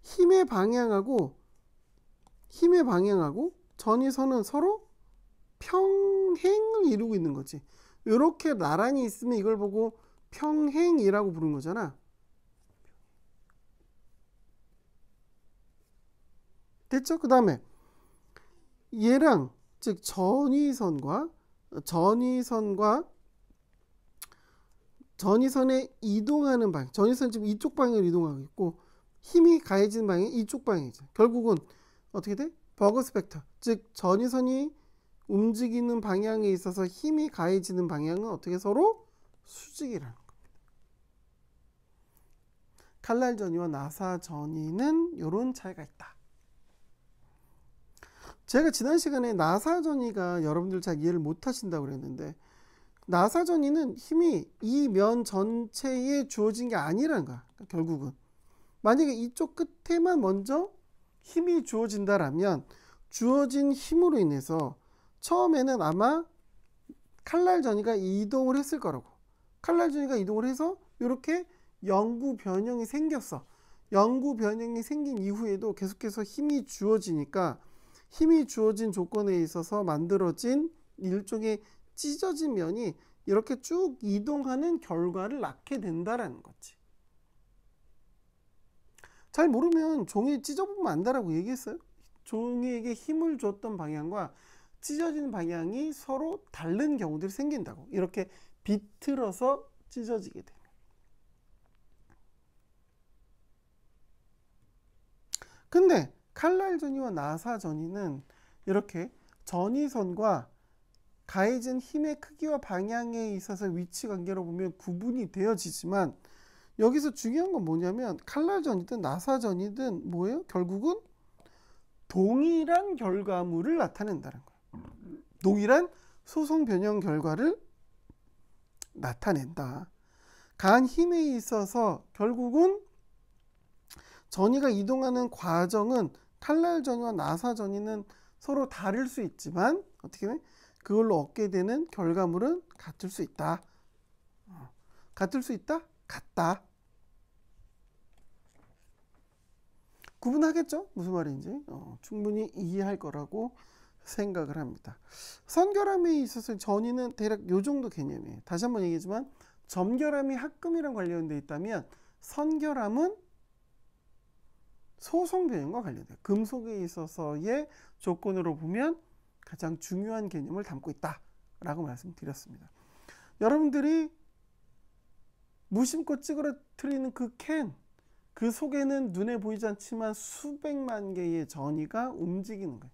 힘의 방향하고 전위선은 서로 평행을 이루고 있는 거지. 이렇게 나란히 있으면 이걸 보고 평행이라고 부르는 거잖아. 됐죠? 그 다음에 얘랑 즉 전위선의 이동하는 방향, 전위선 지금 이쪽 방향으로 이동하고 있고 힘이 가해지는 방향이 이쪽 방향이죠. 결국은 어떻게 돼? 버거스 벡터, 즉 전위선이 움직이는 방향에 있어서 힘이 가해지는 방향은 어떻게 서로 수직이라는 겁니다. 칼날전이와 나사전이는 이런 차이가 있다. 제가 지난 시간에 나사전이가 여러분들 잘 이해를 못 하신다고 그랬는데 나사전이는 힘이 이 면 전체에 주어진 게 아니라는 거야. 결국은 만약에 이쪽 끝에만 먼저 힘이 주어진다라면 주어진 힘으로 인해서 처음에는 아마 칼날전이가 이동을 했을 거라고. 칼날전이가 이동을 해서 이렇게 영구 변형이 생겼어. 영구 변형이 생긴 이후에도 계속해서 힘이 주어지니까 힘이 주어진 조건에 있어서 만들어진 일종의 찢어진 면이 이렇게 쭉 이동하는 결과를 낳게 된다라는 거지. 잘 모르면 종이 찢어보면 안다라고 얘기했어요. 종이에게 힘을 줬던 방향과 찢어지는 방향이 서로 다른 경우들이 생긴다고. 이렇게 비틀어서 찢어지게 되면. 근데 칼날전이와 나사전이는 이렇게 전위선과 가해진 힘의 크기와 방향에 있어서 위치 관계로 보면 구분이 되어지지만 여기서 중요한 건 뭐냐면 칼날전이든 나사전이든 뭐예요? 결국은 동일한 결과물을 나타낸다는 거예요. 동일한 소성 변형 결과를 나타낸다. 가한 힘에 있어서 결국은 전위가 이동하는 과정은 칼날전이와 나사전이는 서로 다를 수 있지만 어떻게 보면 그걸로 얻게 되는 결과물은 같을 수 있다. 같을 수 있다? 같다. 구분하겠죠? 무슨 말인지 충분히 이해할 거라고 생각을 합니다. 선결함에 있어서 전위는 대략 요 정도 개념이에요. 다시 한번 얘기하지만 점결함이 합금이랑 관련되어 있다면 선결함은 소성 변형과 관련돼요. 금속에 있어서의 조건으로 보면 가장 중요한 개념을 담고 있다라고 말씀드렸습니다. 여러분들이 무심코 찌그러뜨리는 그 캔, 그 속에는 눈에 보이지 않지만 수백만 개의 전위가 움직이는 거예요.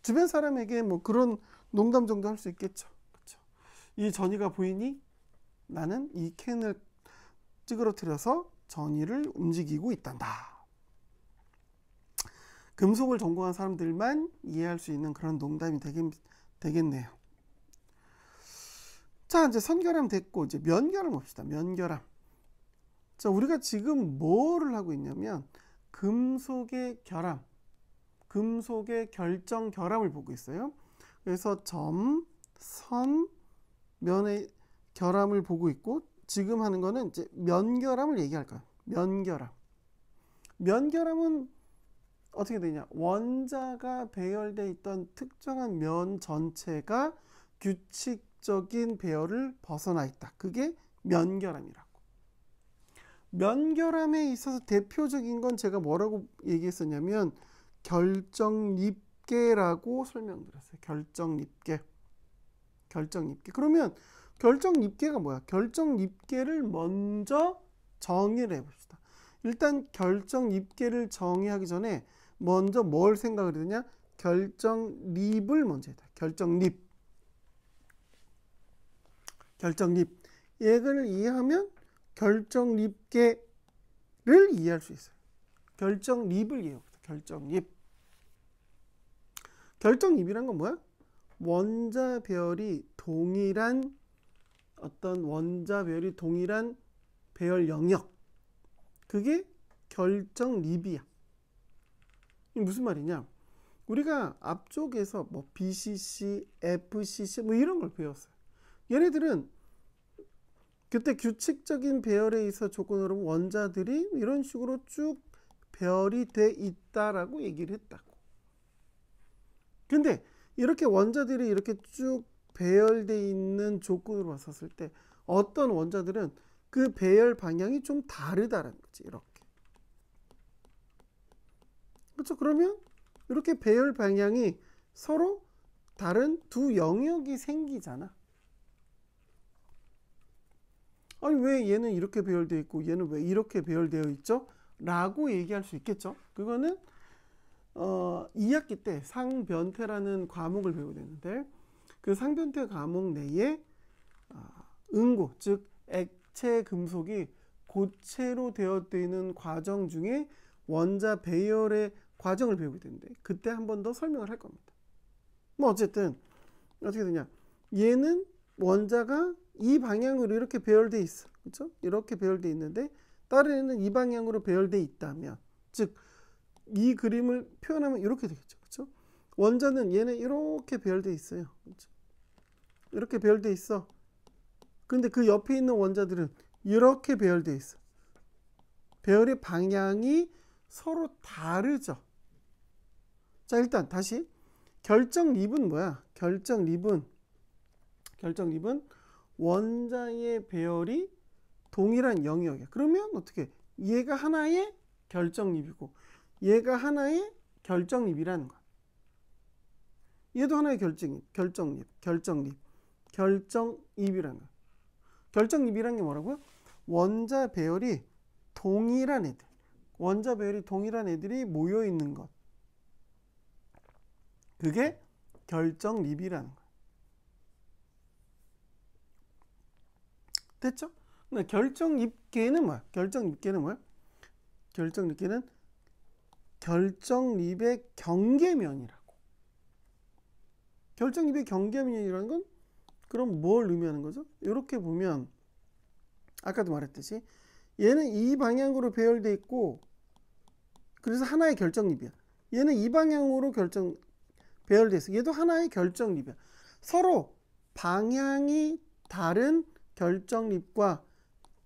주변 사람에게 뭐 그런 농담 정도 할 수 있겠죠. 그렇죠? 이 전위가 보이니 나는 이 캔을 찌그러뜨려서 전위를 움직이고 있단다. 금속을 전공한 사람들만 이해할 수 있는 그런 농담이 되겠네요. 자, 이제 선결함 됐고 이제 면결함 봅시다. 면결함. 자, 우리가 지금 뭐를 하고 있냐면 금속의 결함, 금속의 결정 결함을 보고 있어요. 그래서 점, 선, 면의 결함을 보고 있고 지금 하는 거는 이제 면결함을 얘기할 거야. 면결함. 면결함은 어떻게 되냐? 원자가 배열되어 있던 특정한 면 전체가 규칙적인 배열을 벗어나 있다. 그게 면결함이라고. 면결함에 있어서 대표적인 건 제가 뭐라고 얘기했었냐면 결정립계라고 설명드렸어요. 결정립계. 그러면 결정립계가 뭐야? 결정립계를 먼저 정의를 해봅시다. 일단 결정립계를 정의하기 전에 먼저 뭘 생각을 해야 되냐? 결정립을 먼저 해야 돼. 결정립. 얘를 이해하면 결정립계를 이해할 수 있어요. 결정립을 이해해봅시다. 결정립이란 건 뭐야? 원자별이 동일한 배열 영역, 그게 결정립이야. 이게 무슨 말이냐? 우리가 앞쪽에서 뭐 BCC, FCC 뭐 이런 걸 배웠어요. 얘네들은 그때 규칙적인 배열에 있어 조건으로 원자들이 이런 식으로 쭉 배열이 돼 있다라고 얘기를 했다고. 근데 이렇게 원자들이 이렇게 쭉 배열돼 있는 조건으로 봤었을 때 어떤 원자들은 그 배열 방향이 좀 다르다라는 거지. 이렇게. 그렇죠? 그러면 이렇게 배열 방향이 서로 다른 두 영역이 생기잖아. 아니 왜 얘는 이렇게 배열되어 있고 얘는 왜 이렇게 배열되어 있죠? 라고 얘기할 수 있겠죠. 그거는 2학기 때 상변태라는 과목을 배우게 되는데 그 상변태 과목 내에 응고, 즉 액체 금속이 고체로 되어있는 과정 중에 원자 배열의 과정을 배우게 되는데 그때 한 번 더 설명을 할 겁니다. 뭐 어쨌든 어떻게 되냐, 얘는 원자가 이 방향으로 이렇게 배열돼 있어. 그렇죠? 이렇게 배열돼 있는데 다른 애는 이 방향으로 배열돼 있다면, 즉 이 그림을 표현하면 이렇게 되겠죠. 그렇죠? 원자는 얘는 이렇게 배열돼 있어요. 그렇죠? 이렇게 배열돼 있어. 근데 그 옆에 있는 원자들은 이렇게 배열돼 있어. 배열의 방향이 서로 다르죠. 자, 일단 다시 결정립은 뭐야? 결정립은 원자의 배열이 동일한 영역이야. 그러면 어떻게? 얘가 하나의 결정립이고 얘가 하나의 결정립이라는 거야. 얘도 하나의 결정립이라는 거야. 결정립이라는 게 뭐라고요? 원자 배열이 동일한 애들이 모여 있는 것. 그게 결정립이라는 거야. 됐죠? 결정립계는 뭐야? 결정립계는 결정립의 경계면이라고. 결정립의 경계면이라는 건 그럼 뭘 의미하는 거죠? 이렇게 보면 아까도 말했듯이 얘는 이 방향으로 배열돼 있고 그래서 하나의 결정립이야. 얘는 이 방향으로 배열돼 있어. 얘도 하나의 결정립이야. 서로 방향이 다른 결정립과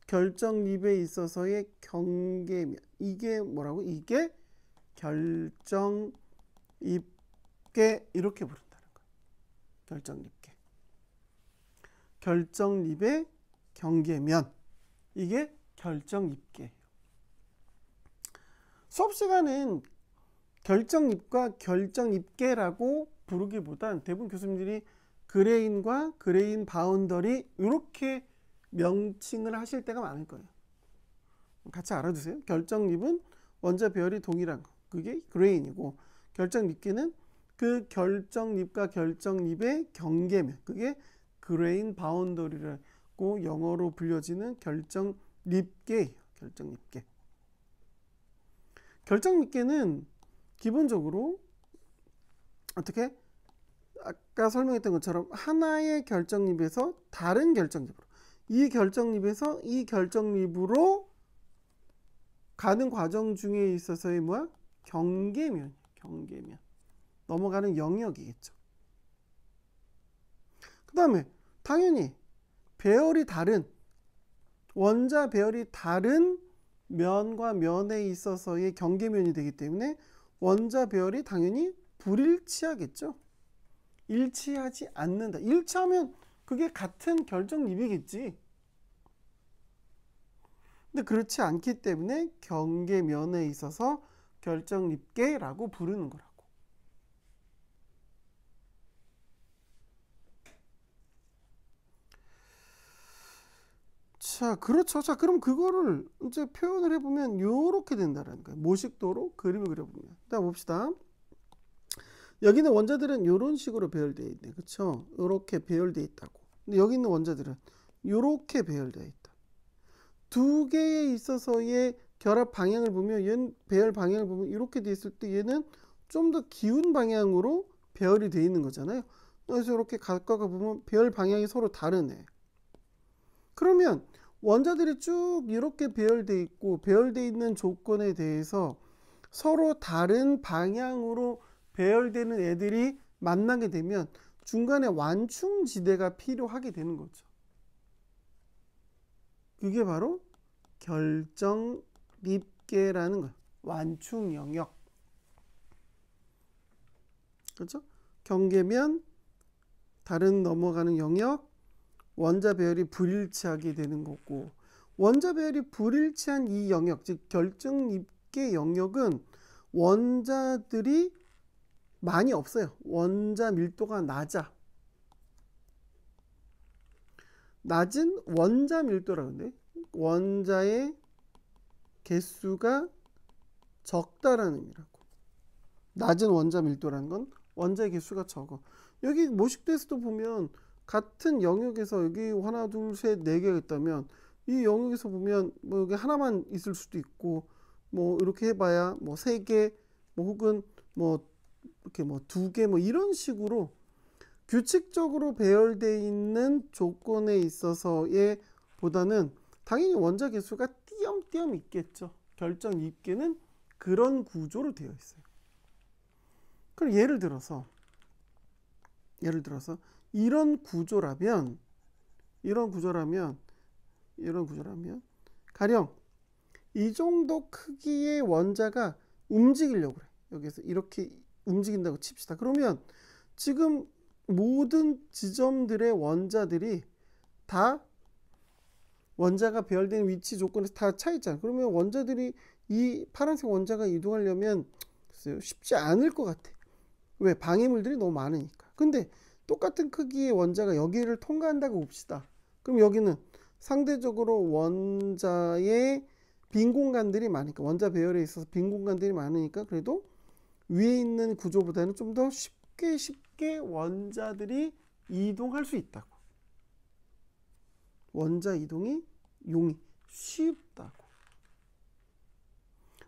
결정립에 있어서의 경계면, 이게 뭐라고? 이게 결정립계, 이렇게 부른다는 거야. 결정립의 경계면, 이게 결정립계예요. 수업 시간은 결정립과 결정립계라고 부르기보단 대부분 교수님들이 그레인과 그레인 바운더리 이렇게 명칭을 하실 때가 많을 거예요. 같이 알아두세요. 결정립은 원자 배열이 동일한 거, 그게 그레인이고, 결정립계는 그 결정립과 결정립의 경계면, 그게 그레인 바운더리라고 영어로 불려지는 결정립계예요. 결정립계는 기본적으로 어떻게? 아까 설명했던 것처럼 하나의 결정립에서 다른 결정립으로, 이 결정립에서 이 결정립으로 가는 과정 중에 있어서의 뭐야? 경계면. 넘어가는 영역이겠죠. 그 다음에 당연히 원자 배열이 다른 면과 면에 있어서의 경계면이 되기 때문에 원자 배열이 당연히 불일치하겠죠. 일치하지 않는다. 일치하면 그게 같은 결정립이겠지. 근데 그렇지 않기 때문에 경계면에 있어서 결정립계라고 부르는 거라고. 자, 그렇죠. 자, 그럼 그거를 이제 표현을 해보면 요렇게 된다라는 거예요. 모식도로 그림을 그려보면. 자, 봅시다. 여기는 원자들은 요런 식으로 배열되어 있네. 그쵸? 요렇게 배열되어 있다고. 근데 여기 있는 원자들은 요렇게 배열되어 있다. 두 개에 있어서의 결합 방향을 보면, 얘는 배열 방향을 보면 이렇게 돼 있을 때 얘는 좀 더 기운 방향으로 배열이 되어 있는 거잖아요. 그래서 이렇게 가까이 보면 배열 방향이 서로 다르네. 그러면 원자들이 쭉 이렇게 배열되어 있고, 배열되어 있는 조건에 대해서 서로 다른 방향으로 배열되는 애들이 만나게 되면 중간에 완충지대가 필요하게 되는 거죠. 그게 바로 결정립계라는 거예요. 완충 영역. 그렇죠? 경계면, 다른 넘어가는 영역, 원자 배열이 불일치하게 되는 거고, 원자 배열이 불일치한 이 영역, 즉 결정립계 영역은 원자들이 많이 없어요. 원자 밀도가 낮은 원자 밀도라고 하는데, 원자의 개수가 적다라는 의미라고. 낮은 원자 밀도라는 건 원자의 개수가 적어. 여기 모식도에서도 보면 같은 영역에서 여기 하나, 둘, 셋, 네 개가 있다면 이 영역에서 보면 뭐 여기 하나만 있을 수도 있고, 뭐 이렇게 해봐야 뭐 세 개, 뭐 혹은 뭐 이렇게 뭐 두 개, 뭐 이런 식으로 규칙적으로 배열되어 있는 조건에 있어서의 보다는 당연히 원자 개수가 띄엄띄엄 있겠죠. 결정 입계는 그런 구조로 되어 있어요. 그럼 예를 들어서 이런 구조라면 가령 이 정도 크기의 원자가 움직이려고 그래. 여기서 이렇게 움직인다고 칩시다. 그러면 지금 모든 지점들의 원자들이 다 원자가 배열된 위치 조건에서 다 차 있잖아. 그러면 원자들이 이 파란색 원자가 이동하려면 쉽지 않을 것 같아. 왜? 방해물들이 너무 많으니까. 근데 똑같은 크기의 원자가 여기를 통과한다고 봅시다. 그럼 여기는 상대적으로 원자의 빈 공간들이 많으니까, 원자 배열에 있어서 빈 공간들이 많으니까 그래도 위에 있는 구조보다는 좀 더 쉽게 원자들이 이동할 수 있다고. 원자 이동이 용이 쉽다고.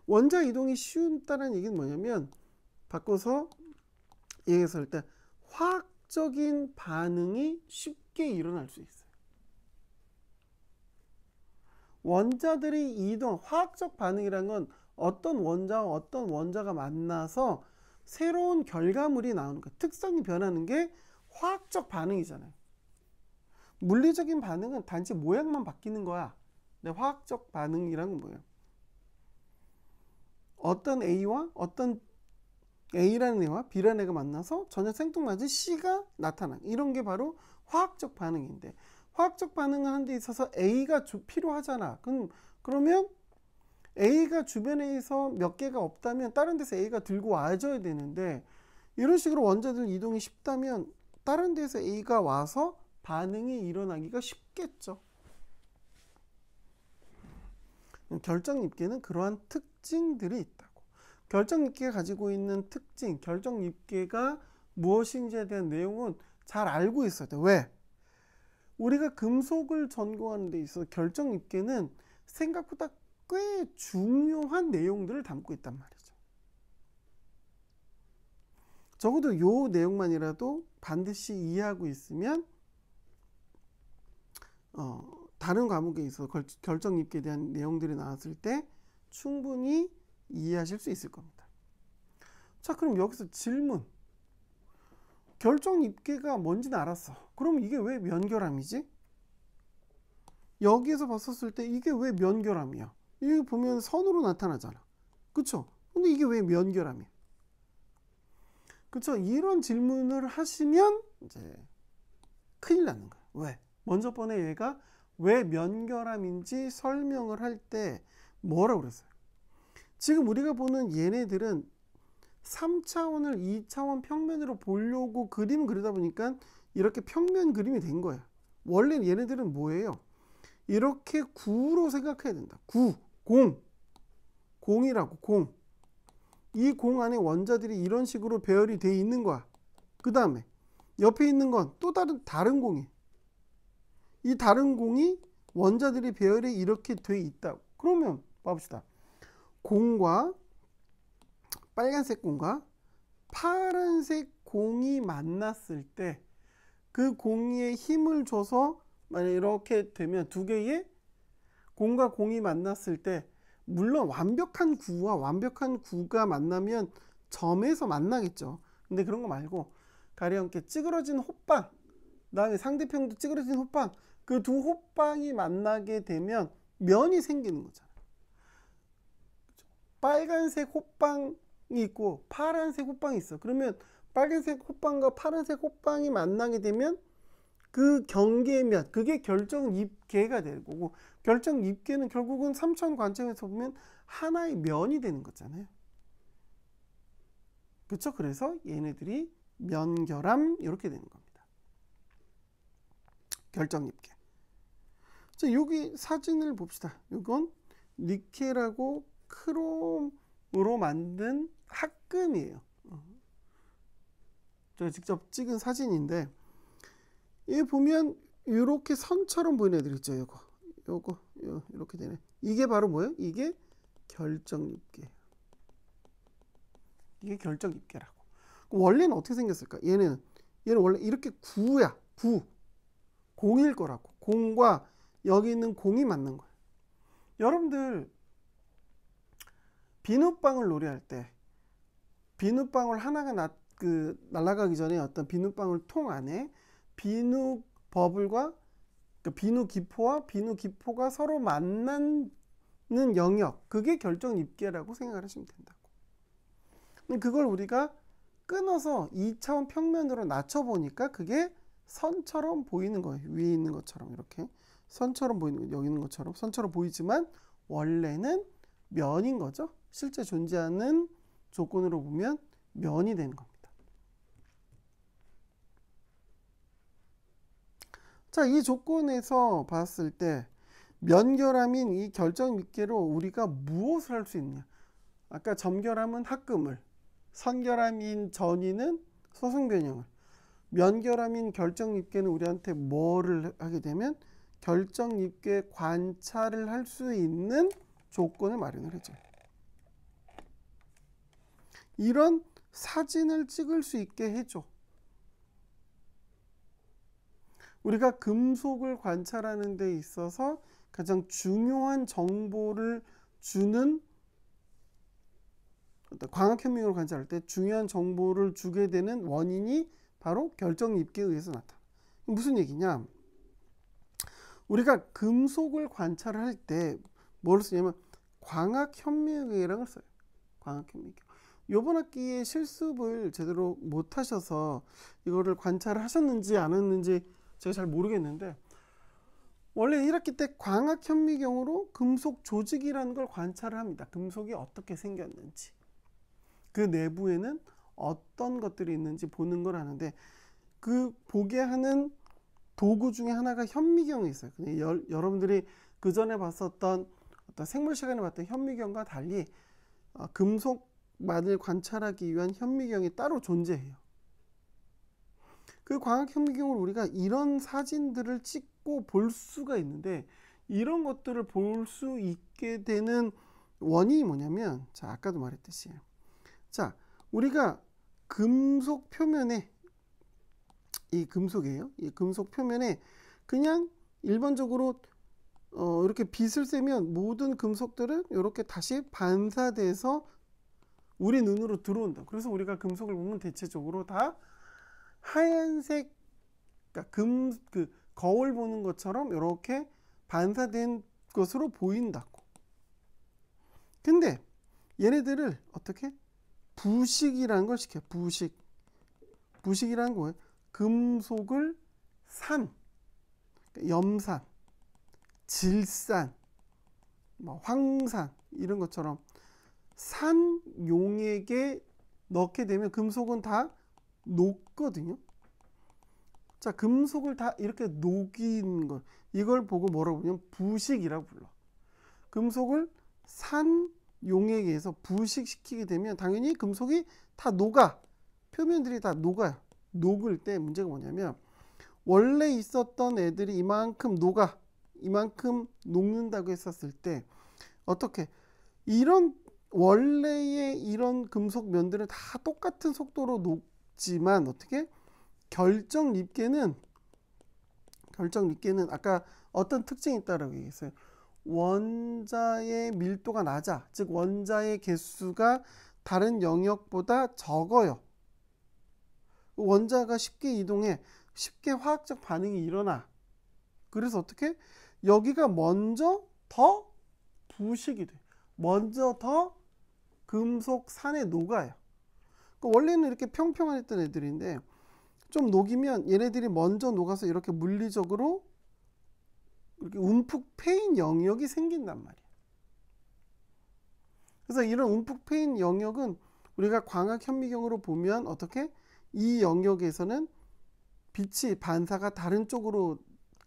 원자 이동이 쉽다는 얘기는 뭐냐면, 바꿔서 얘기했을 때 화학적인 반응이 쉽게 일어날 수 있어요. 원자들이 이동, 화학적 반응이란 건 어떤 원자와 어떤 원자가 만나서 새로운 결과물이 나오는 거, 특성이 변하는 게 화학적 반응이잖아요. 물리적인 반응은 단지 모양만 바뀌는 거야. 근데 화학적 반응이란 건 뭐예요? 어떤 A와 어떤 A라는 애와 B라는 애가 만나서 전혀 생뚱맞은 C가 나타나. 이런 게 바로 화학적 반응인데, 화학적 반응을 하는 데 있어서 A가 필요하잖아. 그러면 A가 주변에서 몇 개가 없다면 다른 데서 A가 들고 와줘야 되는데, 이런 식으로 원자들 이동이 쉽다면 다른 데서 A가 와서 반응이 일어나기가 쉽겠죠. 결정입계는 그러한 특징들이 있다고. 결정입계가 가지고 있는 특징, 결정입계가 무엇인지에 대한 내용은 잘 알고 있어야 돼. 왜? 우리가 금속을 전공하는 데 있어서 결정입계는 생각보다 꽤 중요한 내용들을 담고 있단 말이죠. 적어도 요 내용만이라도 반드시 이해하고 있으면 다른 과목에 있어서 결정입계에 대한 내용들이 나왔을 때 충분히 이해하실 수 있을 겁니다. 자, 그럼 여기서 질문. 결정입계가 뭔지는 알았어. 그럼 이게 왜 면결함이지? 여기에서 봤었을 때 이게 왜 면결함이야? 이게 보면 선으로 나타나잖아. 그쵸? 근데 이게 왜 면결함이야? 그쵸? 이런 질문을 하시면 이제 큰일 나는 거야. 왜? 먼저 번에 얘가 왜 면결함인지 설명을 할 때 뭐라고 그랬어요? 지금 우리가 보는 얘네들은 3차원을 2차원 평면으로 보려고 그림 그리다 보니까 이렇게 평면 그림이 된 거야. 원래 얘네들은 뭐예요? 이렇게 구로 생각해야 된다. 공이라고, 공. 이 공 안에 원자들이 이런 식으로 배열이 돼 있는 거야. 그 다음에 옆에 있는 건 또 다른 공이에요. 이 다른 공이 원자들이 배열이 이렇게 돼 있다. 그러면 봐봅시다. 공과 빨간색 공과 파란색 공이 만났을 때 그 공에 힘을 줘서 만약 이렇게 되면 두 개의 공과 공이 만났을 때 물론 완벽한 구가 만나면 점에서 만나겠죠. 근데 그런 거 말고 가령 이렇게 찌그러진 호빵, 그다음에 상대편도 찌그러진 호빵, 그 두 호빵이 만나게 되면 면이 생기는 거잖아요. 빨간색 호빵이 있고 파란색 호빵이 있어. 그러면 빨간색 호빵과 파란색 호빵이 만나게 되면 그 경계면, 그게 결정 입계가 될 거고, 결정 입계는 결국은 삼천 관점에서 보면 하나의 면이 되는 거잖아요. 그렇죠? 그래서 얘네들이 면결함 이렇게 되는 겁니다. 결정 입계. 자, 여기 사진을 봅시다. 이건 니켈하고 크롬으로 만든 합금이에요. 제가 직접 찍은 사진인데, 이 보면 이렇게 선처럼 보이는 애들 있죠. 요거 이렇게 되네. 이게 바로 뭐예요? 이게 결정입계예요. 이게 결정입계라고. 원래는 어떻게 생겼을까? 얘는 원래 이렇게 구야. 공일 거라고. 공과 여기 있는 공이 맞는 거예요. 여러분들 비눗방울 놀이할 때 비눗방울 하나가 날아가기 전에 어떤 비눗방울 통 안에 비누 버블과 비누 기포와 비누 기포가 서로 만나는 영역, 그게 결정 입계라고 생각을 하시면 된다고. 그걸 우리가 끊어서 2차원 평면으로 낮춰보니까 그게 선처럼 보이는 거예요. 위에 있는 것처럼 이렇게 선처럼 보이는 거예요. 여기 있는 것처럼 선처럼 보이지만 원래는 면인 거죠. 실제 존재하는 조건으로 보면 면이 되는 겁니다. 자, 이 조건에서 봤을 때 면결함인 이 결정 입계로 우리가 무엇을 할 수 있느냐? 아까 점결함은 합금을, 선결함인 전위는 소승 변형을, 면결함인 결정 입계는 우리한테 뭐를 하게 되면 결정 입계 관찰을 할 수 있는 조건을 마련을 해줘요. 이런 사진을 찍을 수 있게 해줘. 우리가 금속을 관찰하는 데 있어서 가장 중요한 정보를 주는, 광학현미경을 관찰할 때 중요한 정보를 주게 되는 원인이 바로 결정 입계에 의해서 나타나. 무슨 얘기냐? 우리가 금속을 관찰할 때 뭘 쓰냐면 광학현미경이라는 걸 써요. 광학현미경. 이번 학기에 실습을 제대로 못 하셔서 이거를 관찰하셨는지 안 했는지 제가 잘 모르겠는데, 원래 1학기 때 광학현미경으로 금속 조직이라는 걸 관찰을 합니다. 금속이 어떻게 생겼는지, 그 내부에는 어떤 것들이 있는지 보는 걸 하는데, 그 보게 하는 도구 중에 하나가 현미경이 있어요. 여러분들이 그 전에 봤었던 어떤 생물 시간에 봤던 현미경과 달리 금속만을 관찰하기 위한 현미경이 따로 존재해요. 그 광학현미경으로 우리가 이런 사진들을 찍고 볼 수가 있는데, 이런 것들을 볼 수 있게 되는 원인이 뭐냐면, 자, 아까도 말했듯이, 자, 우리가 금속 표면에, 이 금속이에요. 이 금속 표면에 그냥 일반적으로 이렇게 빛을 쐬면 모든 금속들은 이렇게 다시 반사돼서 우리 눈으로 들어온다. 그래서 우리가 금속을 보면 대체적으로 다 하얀색, 그러니까 거울 보는 것처럼 이렇게 반사된 것으로 보인다고. 근데 얘네들을 어떻게? 부식이라는 걸 시켜요. 부식이라는 거예요. 금속을 염산, 질산, 황산 이런 것처럼 산 용액에 넣게 되면 금속은 다 녹거든요. 자, 금속을 다 이렇게 녹인 것, 이걸 보고 뭐라고 부르냐면 부식이라고 불러. 금속을 산 용액에 의해서 부식시키게 되면 당연히 금속이 다 녹아. 표면들이 다 녹아요. 녹을 때 문제가 뭐냐면 원래 있었던 애들이 이만큼 녹아, 이만큼 녹는다고 했었을 때 어떻게 이런 원래의 이런 금속 면들은 다 똑같은 속도로 녹지만 어떻게 결정 립계는 아까 어떤 특징이 있다라고 얘기했어요. 원자의 밀도가 낮아, 즉 원자의 개수가 다른 영역보다 적어요. 원자가 쉽게 이동해, 쉽게 화학적 반응이 일어나. 그래서 어떻게 여기가 먼저 더 부식이 돼. 먼저 더 금속 산에 녹아요. 원래는 이렇게 평평했던 애들인데 좀 녹이면 얘네들이 먼저 녹아서 이렇게 물리적으로 이렇게 움푹 패인 영역이 생긴단 말이에요. 그래서 이런 움푹 패인 영역은 우리가 광학 현미경으로 보면 어떻게 이 영역에서는 빛이 반사가 다른 쪽으로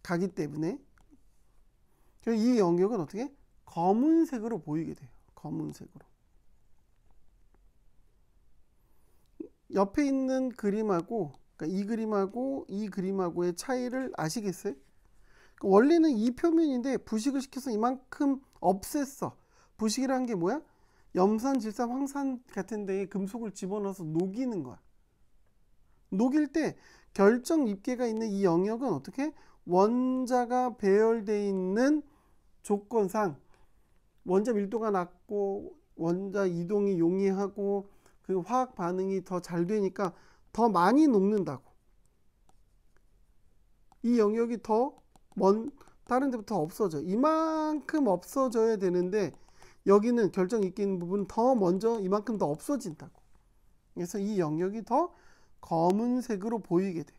가기 때문에 이 영역은 어떻게 검은색으로 보이게 돼요. 검은색으로. 옆에 있는 그림하고 그러니까 이 그림하고 이 그림하고의 차이를 아시겠어요? 원래는 이 표면인데 부식을 시켜서 이만큼 없앴어. 부식이라는 게 뭐야? 염산, 질산, 황산 같은 데에 금속을 집어넣어서 녹이는 거야. 녹일 때 결정 입계가 있는 이 영역은 어떻게? 원자가 배열되어 있는 조건상 원자 밀도가 낮고 원자 이동이 용이하고 그 화학 반응이 더 잘 되니까 더 많이 녹는다고. 이 영역이 더 다른 데부터 없어져. 이만큼 없어져야 되는데 여기는 결정 있게 있는 부분은 더 먼저 이만큼 더 없어진다고. 그래서 이 영역이 더 검은색으로 보이게 돼.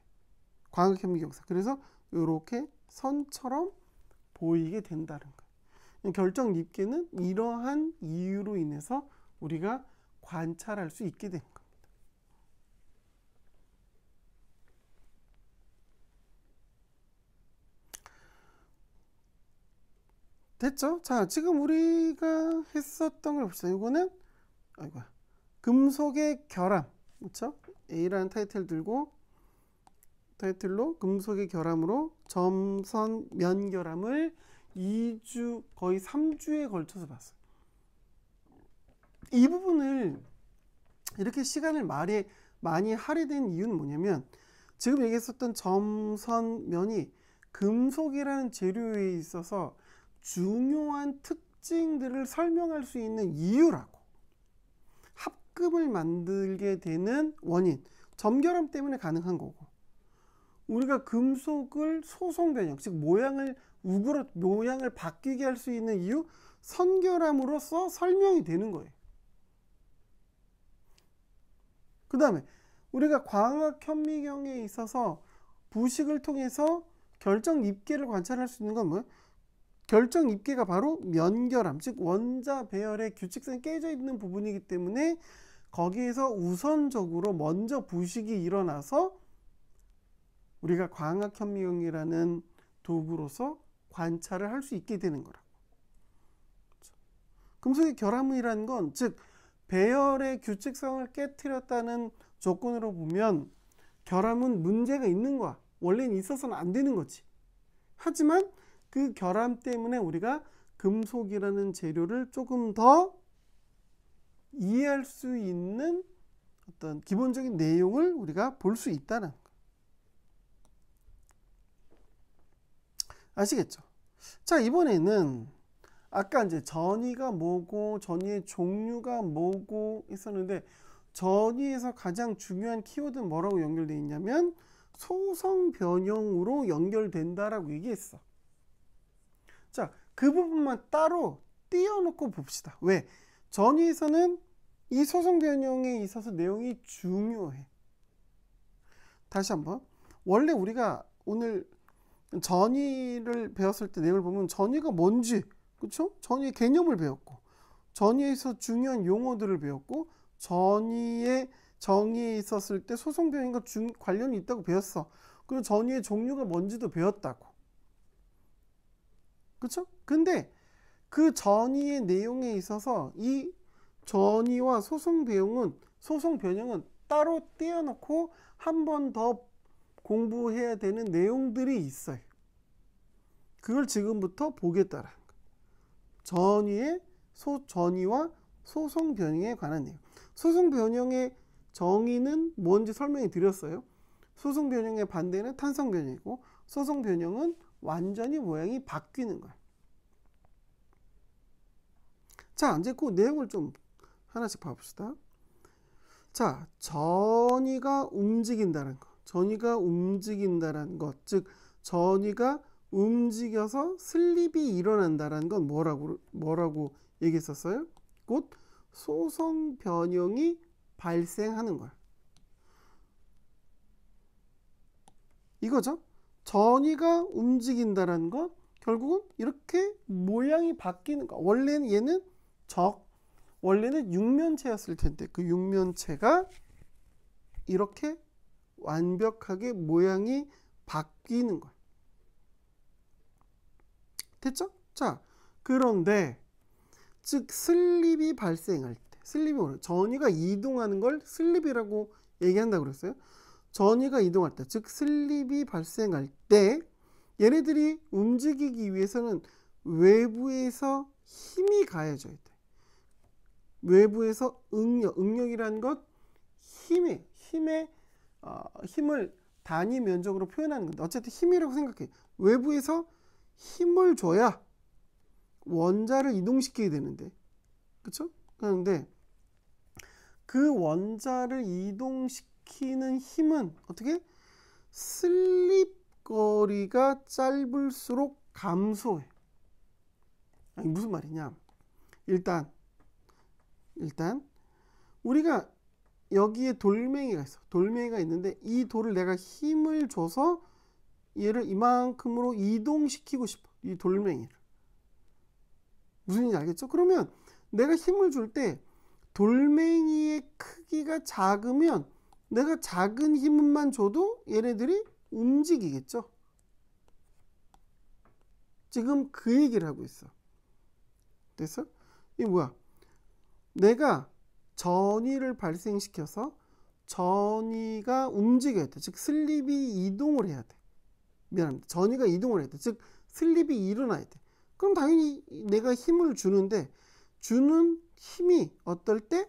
광학현미경상. 그래서 이렇게 선처럼 보이게 된다는 거예요. 결정 입계는 이러한 이유로 인해서 우리가 관찰할 수 있게 되는 겁니다. 됐죠? 자, 지금 우리가 했었던 걸 봅시다. 이거는 금속의 결함, 그렇죠? A라는 타이틀 들고 타이틀로 금속의 결함으로 점선 면결함을 2주 거의 3주에 걸쳐서 봤어요. 이 부분을 이렇게 시간을 많이 할애된 이유는 뭐냐면 지금 얘기했었던 점선면이 금속이라는 재료에 있어서 중요한 특징들을 설명할 수 있는 이유라고. 합금을 만들게 되는 원인, 점결함 때문에 가능한 거고, 우리가 금속을 소송 변형, 즉 모양을 바뀌게 할 수 있는 이유, 선결함으로써 설명이 되는 거예요. 그 다음에 우리가 광학 현미경에 있어서 부식을 통해서 결정 입계를 관찰할 수 있는 건 뭐예요? 결정 입계가 바로 면결함, 즉 원자 배열의 규칙성이 깨져 있는 부분이기 때문에 거기에서 우선적으로 먼저 부식이 일어나서 우리가 광학 현미경이라는 도구로서 관찰을 할 수 있게 되는 거라고. 금속의 결함이라는 건 즉 배열의 규칙성을 깨트렸다는 조건으로 보면 결함은 문제가 있는 거야. 원래는 있어서는 안 되는 거지. 하지만 그 결함 때문에 우리가 금속이라는 재료를 조금 더 이해할 수 있는 어떤 기본적인 내용을 우리가 볼 수 있다는 거. 아시겠죠? 자, 이번에는 아까 이제 전이가 뭐고 전이의 종류가 뭐고 했었는데 전이에서 가장 중요한 키워드는 뭐라고 연결되어 있냐면 소성 변형으로 연결된다라고 얘기했어. 자, 그 부분만 따로 띄워놓고 봅시다. 왜? 전이에서는 이 소성 변형에 있어서 내용이 중요해. 다시 한번. 원래 우리가 오늘 전이를 배웠을 때 내용을 보면 전이가 뭔지, 그렇죠? 전이의 개념을 배웠고, 전이에서 중요한 용어들을 배웠고, 전이의 정의에 있었을 때 소성 변형과 관련이 있다고 배웠어. 그리고 전위의 종류가 뭔지도 배웠다고. 그쵸? 근데 그 전위의 내용에 있어서 이 전위와 소송 변형은 따로 떼어놓고 한 번 더 공부해야 되는 내용들이 있어요. 그걸 지금부터 보겠다라는 거예요. 전위와 소송 변형에 관한 내용. 소송 변형의 정의는 뭔지 설명해 드렸어요. 소송 변형의 반대는 탄성 변형이고, 소송 변형은 완전히 모양이 바뀌는 거예요. 자, 이제 그 내용을 좀 하나씩 봐봅시다. 자, 전위가 움직인다는 것. 전위가 움직인다는 것. 즉, 전위가 움직여서 슬립이 일어난다는 건 뭐라고 얘기했었어요? 곧 소송 변형이 발생하는 거야. 이거죠. 전위가 움직인다는 건 결국은 이렇게 모양이 바뀌는 거. 원래는 얘는 원래는 육면체였을 텐데 그 육면체가 이렇게 완벽하게 모양이 바뀌는 거야. 됐죠? 자, 그런데 즉 슬립이 발생할 때, 전위가 이동하는 걸 슬립이라고 얘기한다고 그랬어요. 전위가 이동할 때, 즉 슬립이 발생할 때 얘네들이 움직이기 위해서는 외부에서 힘이 가해져야 돼. 외부에서 응력이라는 것, 힘을 단위 면적으로 표현하는 건데 어쨌든 힘이라고 생각해. 외부에서 힘을 줘야 원자를 이동시키게 되는데, 그쵸? 그런데 그 원자를 이동시키는 힘은 어떻게? 슬립 거리가 짧을수록 감소해. 아니, 무슨 말이냐? 일단 우리가 여기에 돌멩이가 있어. 돌멩이가 있는데 이 돌을 내가 힘을 줘서 얘를 이만큼으로 이동시키고 싶어. 이 돌멩이를. 무슨 얘기인지 알겠죠? 그러면 내가 힘을 줄 때 돌멩이의 크기가 작으면 내가 작은 힘만 줘도 얘네들이 움직이겠죠? 지금 그 얘기를 하고 있어. 됐어? 이게 뭐야? 내가 전위를 발생시켜서 전위가 움직여야 돼. 즉 슬립이 이동을 해야 돼. 미안합니다. 전위가 이동을 해야 돼. 즉 슬립이 일어나야 돼. 그럼 당연히 내가 힘을 주는데 주는 힘이 어떨 때?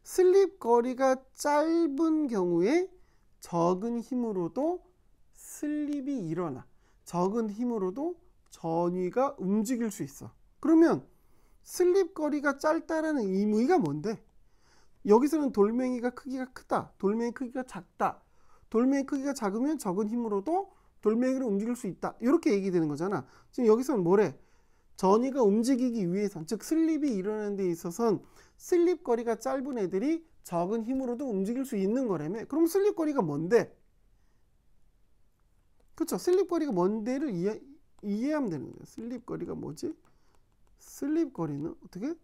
슬립 거리가 짧은 경우에 적은 힘으로도 슬립이 일어나. 적은 힘으로도 전위가 움직일 수 있어. 그러면 슬립 거리가 짧다라는 의미가 뭔데? 여기서는 돌멩이가 크기가 크다. 돌멩이 크기가 작다. 돌멩이 크기가 작으면 적은 힘으로도 돌멩이를 움직일 수 있다. 이렇게 얘기되는 거잖아. 지금 여기서는 뭐래? 전위가 움직이기 위해선, 즉 슬립이 일어나는 데 있어서는 슬립 거리가 짧은 애들이 적은 힘으로도 움직일 수 있는 거라며. 그럼 슬립 거리가 뭔데? 그렇죠? 슬립 거리가 뭔데를 이해하면 되는 거예요. 슬립 거리가 뭐지? 슬립 거리는 어떻게?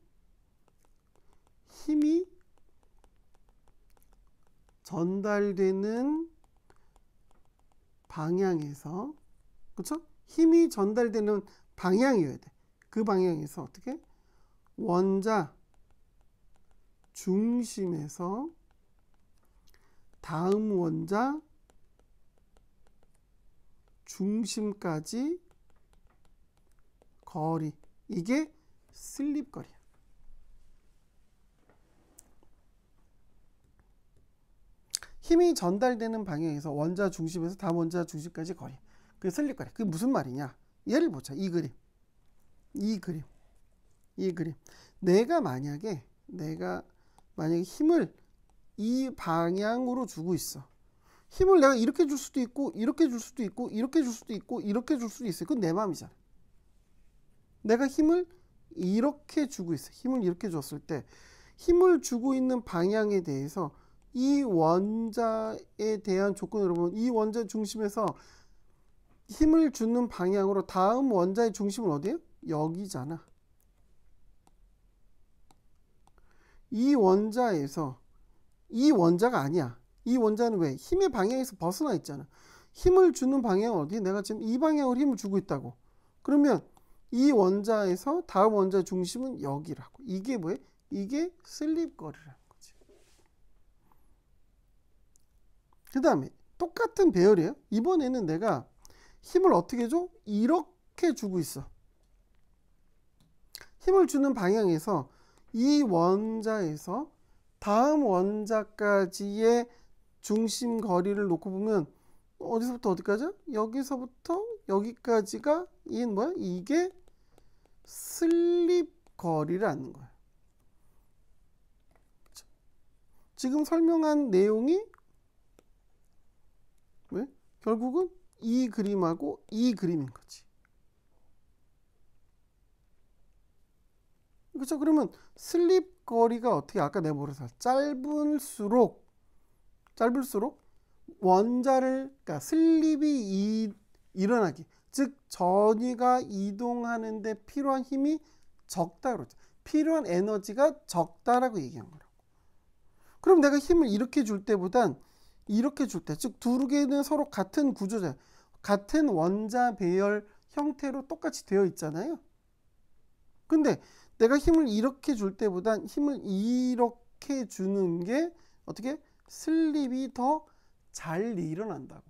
힘이 전달되는 방향에서, 그렇죠? 힘이 전달되는 방향이어야 돼. 그 방향에서 어떻게? 원자 중심에서 다음 원자 중심까지 거리, 이게 슬립 거리야. 힘이 전달되는 방향에서 원자 중심에서 다음 원자 중심까지 거리, 그게 슬립 거리. 그게 무슨 말이냐? 예를 보자. 이 그림. 내가 만약에 힘을 이 방향으로 주고 있어. 힘을 내가 이렇게 줄 수도 있고, 이렇게 줄 수도 있고, 이렇게 줄 수도 있고, 이렇게 줄 수도 있어. 그건 내 마음이잖아. 내가 힘을 이렇게 주고 있어. 힘을 이렇게 줬을 때 힘을 주고 있는 방향에 대해서 이 원자에 대한 조건을 보면 이 원자 중심에서 힘을 주는 방향으로 다음 원자의 중심은 어디예요? 여기잖아. 이 원자가 아니야. 이 원자는 왜? 힘의 방향에서 벗어나 있잖아. 힘을 주는 방향은 어디? 내가 지금 이 방향으로 힘을 주고 있다고. 그러면 이 원자에서 다음 원자의 중심은 여기라고. 이게 뭐예요? 이게 슬립거리라는 거지. 그 다음에 똑같은 배열이에요. 이번에는 내가 힘을 어떻게 줘? 이렇게 주고 있어. 힘을 주는 방향에서 이 원자에서 다음 원자까지의 중심 거리를 놓고 보면 어디서부터 어디까지야? 여기서부터 여기까지가 이게 뭐야? 이게 슬립 거리라는 거야. 지금 설명한 내용이 왜? 결국은 이 그림하고 이 그림인 거지. 그렇죠? 그러면 슬립 거리가 어떻게 아까 내가 뭐라서 짧을수록 원자를 그러니까 슬립이 일어나기 즉 전위가 이동하는데 필요한 힘이 적다 그러죠. 필요한 에너지가 적다라고 얘기한 거라고. 그럼 내가 힘을 이렇게 줄 때보단 이렇게 줄 때, 즉 두 개는 서로 같은 구조잖아요. 같은 원자 배열 형태로 똑같이 되어 있잖아요. 근데 내가 힘을 이렇게 줄 때보단 힘을 이렇게 주는 게 어떻게? 슬립이 더 잘 일어난다고.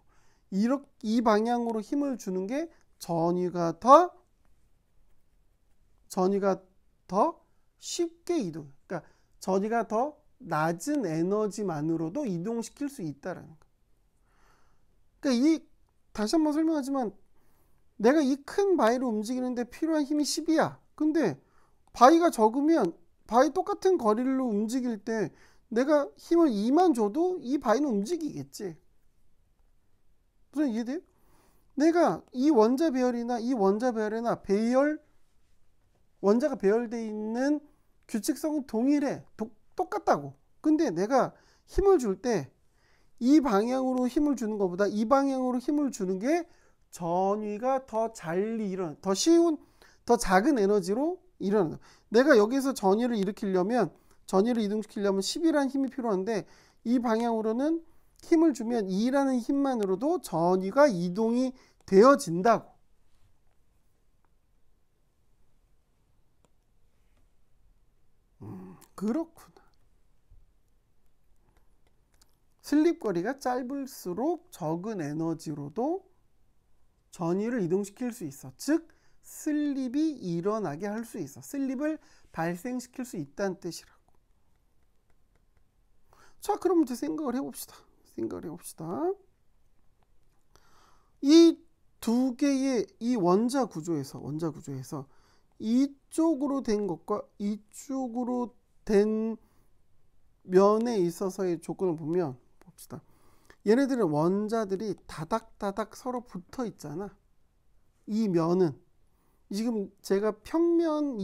이 방향으로 힘을 주는 게 전위가 더 쉽게 이동. 그러니까 전위가 더 낮은 에너지만으로도 이동시킬 수 있다라는 거. 그러니까 다시 한번 설명하지만 내가 이 큰 바위를 움직이는데 필요한 힘이 10이야. 근데 바위가 적으면 바위 똑같은 거리를 움직일 때 내가 힘을 2만 줘도 이 바위는 움직이겠지. 무슨 이해돼요? 내가 이 원자 배열이나 원자가 배열되어 있는 규칙성은 동일해. 똑같다고. 근데 내가 힘을 줄 때 이 방향으로 힘을 주는 것보다 이 방향으로 힘을 주는 게 전위가 더 잘 일어나. 더 쉬운, 더 작은 에너지로 일어난다. 내가 여기서 전위를 이동시키려면 10이라는 힘이 필요한데 이 방향으로는 힘을 주면 2라는 힘만으로도 전위가 이동이 되어진다고. 그렇구나. 슬립거리가 짧을수록 적은 에너지로도 전위를 이동시킬 수 있어. 즉 슬립이 일어나게 할 수 있어. 슬립을 발생시킬 수 있다는 뜻이라고. 자, 그럼 이제 생각을 해봅시다. 이 두 개의 이 원자 구조에서 이쪽으로 된 것과 이쪽으로 된 면에 있어서의 조건을 보면 봅시다. 얘네들은 원자들이 다닥다닥 서로 붙어 있잖아. 이 면은 지금 제가 평면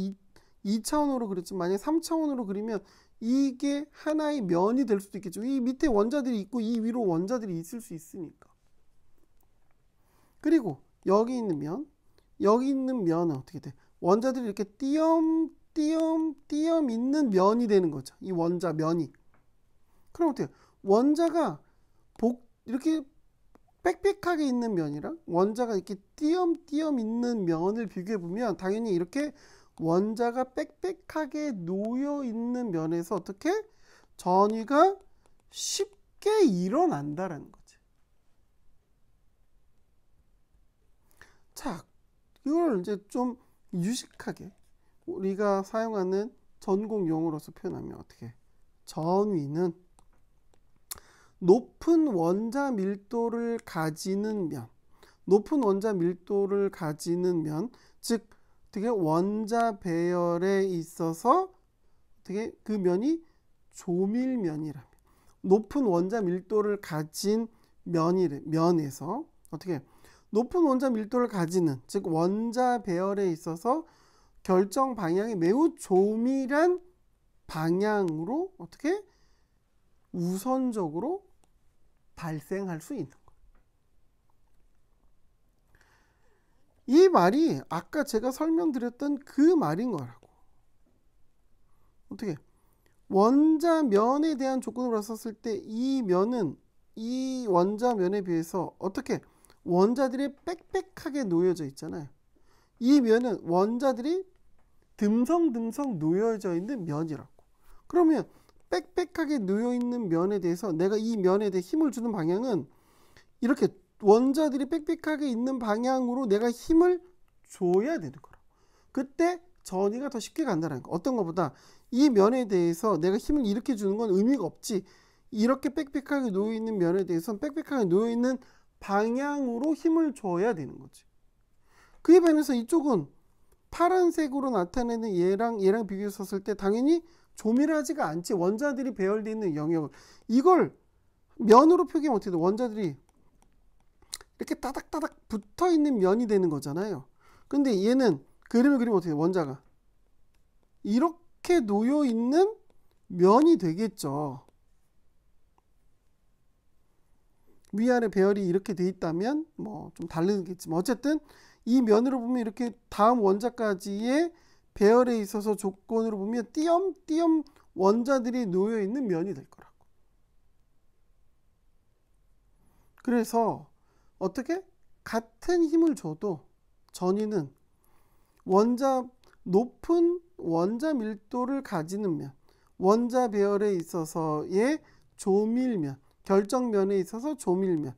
2차원으로 그렸지만 만약에 3차원으로 그리면 이게 하나의 면이 될 수도 있겠죠. 이 밑에 원자들이 있고 이 위로 원자들이 있을 수 있으니까. 그리고 여기 있는 면은 어떻게 돼? 원자들이 이렇게 띄엄 있는 면이 되는 거죠. 이 원자 면이. 그럼 어때요? 원자가 이렇게 빽빽하게 있는 면이랑 원자가 이렇게 띄엄 있는 면을 비교해 보면 당연히 이렇게 원자가 빽빽하게 놓여 있는 면에서 어떻게 전위가 쉽게 일어난다라는 거지. 자, 이걸 이제 좀 유식하게 우리가 사용하는 전공 용어로서 표현하면 어떻게? 전위는 높은 원자 밀도를 가지는 면, 즉 어떻게 원자 배열에 있어서 어떻게 그 면이 조밀면이라면 높은 원자 밀도를 가진 면에서 어떻게 높은 원자 밀도를 가지는 즉 원자 배열에 있어서 결정 방향이 매우 조밀한 방향으로 어떻게 우선적으로 발생할 수 있는 거예요. 이 말이 아까 제가 설명드렸던 그 말인 거라고. 어떻게 원자면에 대한 조건으로 썼을 때 이 면은 이 원자면에 비해서 어떻게 원자들이 빽빽하게 놓여져 있잖아요. 이 면은 원자들이 듬성듬성 놓여져 있는 면이라고. 그러면 빽빽하게 놓여 있는 면에 대해서 내가 이 면에 대해 힘을 주는 방향은 이렇게 원자들이 빽빽하게 있는 방향으로 내가 힘을 줘야 되는 거라. 그때 전이가 더 쉽게 간다는 거. 어떤 것보다 이 면에 대해서 내가 힘을 이렇게 주는 건 의미가 없지. 이렇게 빽빽하게 놓여 있는 면에 대해서는 빽빽하게 놓여 있는 방향으로 힘을 줘야 되는 거지. 그에 반해서 이쪽은 파란색으로 나타내는 얘랑 비교했을 때 당연히 조밀하지가 않지. 원자들이 배열되어 있는 영역을. 이걸 면으로 표기하면 어떻게 돼? 원자들이 이렇게 따닥따닥 붙어 있는 면이 되는 거잖아요. 근데 얘는 그림을 그리면 어떻게 돼? 원자가 이렇게 놓여 있는 면이 되겠죠. 위아래 배열이 이렇게 돼 있다면 뭐 좀 다르겠지만 어쨌든 이 면으로 보면 이렇게 다음 원자까지의 배열에 있어서 조건으로 보면 띄엄띄엄 원자들이 놓여 있는 면이 될 거라고. 그래서 어떻게 같은 힘을 줘도 전이는 높은 원자 밀도를 가지는 면, 원자 배열에 있어서의 조밀면, 결정면에 있어서 조밀면이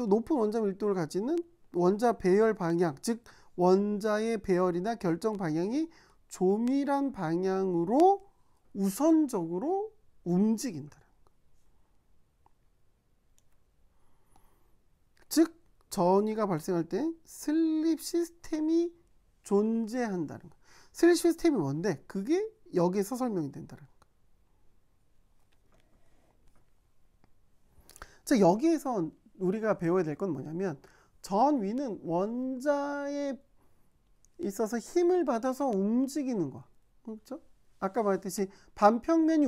높은 원자 밀도를 가지는 원자 배열 방향, 즉 원자의 배열이나 결정 방향이 조밀한 방향으로 우선적으로 움직인다. 즉 전이가 발생할 때 슬립 시스템이 존재한다는 거. 슬립 시스템이 뭔데? 그게 여기에서 설명이 된다는 거. 자, 여기에서 우리가 배워야 될 건 뭐냐면 전위는 원자에 있어서 힘을 받아서 움직이는 거. 그렇죠? 아까 말했듯이 반평면이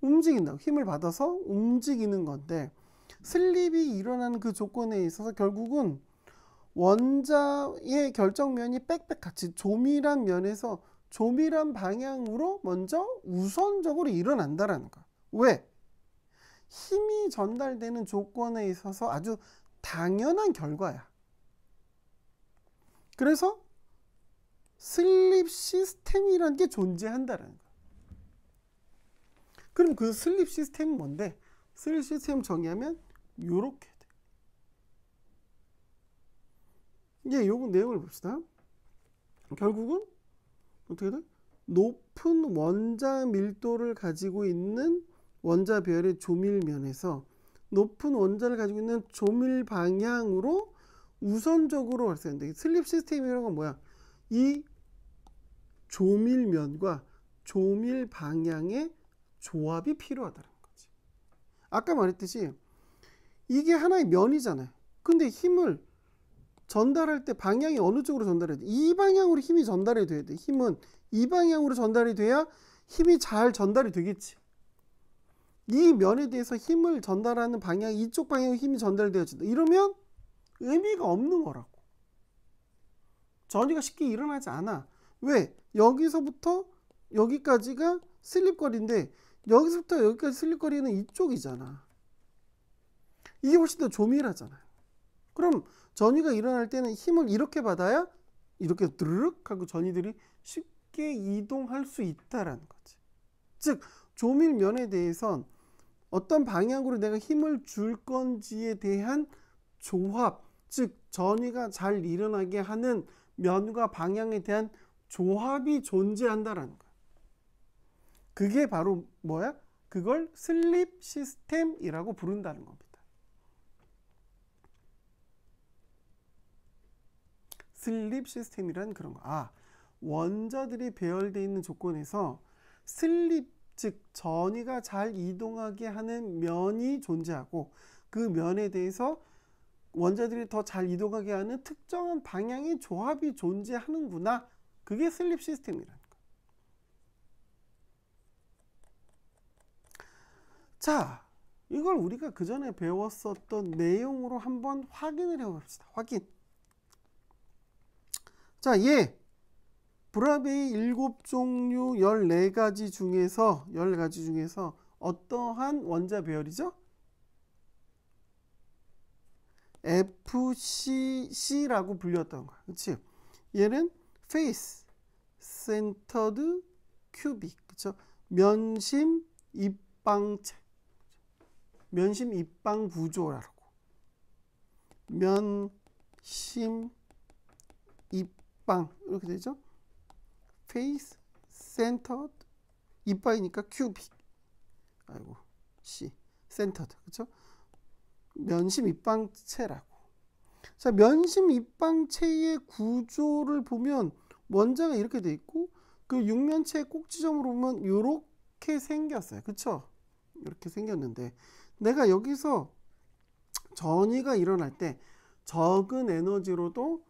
움직인다고. 힘을 받아서 움직이는 건데 슬립이 일어나는 그 조건에 있어서 결국은 원자의 결정면이 빽빽같이 조밀한 면에서 조밀한 방향으로 먼저 우선적으로 일어난다라는 거야. 왜? 힘이 전달되는 조건에 있어서 아주 당연한 결과야. 그래서 슬립 시스템이라는 게 존재한다는 거야. 그럼 그 슬립 시스템은 뭔데? 슬립 시스템 정의하면 요렇게 돼. 이제 요거 내용을 봅시다. 결국은 어떻게 돼? 높은 원자 밀도를 가지고 있는 원자 배열의 조밀면에서 높은 원자를 가지고 있는 조밀 방향으로 우선적으로 발생한다. 슬립 시스템이라는 건 뭐야? 이 조밀면과 조밀 방향의 조합이 필요하다는 거지. 아까 말했듯이 이게 하나의 면이잖아요. 근데 힘을 전달할 때 방향이 어느 쪽으로 전달해야 돼? 이 방향으로 힘이 전달이 돼야 돼. 힘은 이 방향으로 전달이 돼야 힘이 잘 전달이 되겠지. 이 면에 대해서 힘을 전달하는 방향, 이쪽 방향으로 힘이 전달되어진다. 이러면 의미가 없는 거라고. 전이가 쉽게 일어나지 않아. 왜? 여기서부터 여기까지가 슬립거리인데 여기서부터 여기까지 슬립거리는 이쪽이잖아. 이게 훨씬 더 조밀하잖아요. 그럼 전이가 일어날 때는 힘을 이렇게 받아야 이렇게 드르륵 하고 전이들이 쉽게 이동할 수 있다라는 거지. 즉 조밀면에 대해선 어떤 방향으로 내가 힘을 줄 건지에 대한 조합, 즉 전이가 잘 일어나게 하는 면과 방향에 대한 조합이 존재한다라는 거야. 그게 바로 뭐야? 그걸 슬립 시스템이라고 부른다는 겁니다. 슬립 시스템이란 그런 거. 원자들이 배열되어 있는 조건에서 슬립, 즉 전이가 잘 이동하게 하는 면이 존재하고 그 면에 대해서 원자들이 더 잘 이동하게 하는 특정한 방향의 조합이 존재하는구나. 그게 슬립 시스템이라는 거예요. 자, 이걸 우리가 그 전에 배웠었던 내용으로 한번 확인을 해봅시다. 확인. 자, 얘 브라베이 7종류 14가지 중에서 어떠한 원자 배열이죠? FCC라고 불렸던 거야. 그치? 얘는 Face Centered Cubic. 그쵸? 면심 입방체. 면심 입방 구조라고. 면심 입방 이렇게 되죠? Face Centered 입방이니까 cubic. 아이고 C Centered. 그쵸? 면심 입방체라고. 자, 면심 입방체의 구조를 보면 원자가 이렇게 돼 있고 그 육면체의 꼭지점으로 보면 이렇게 생겼어요. 그쵸? 이렇게 생겼는데 내가 여기서 전위가 일어날 때 적은 에너지로도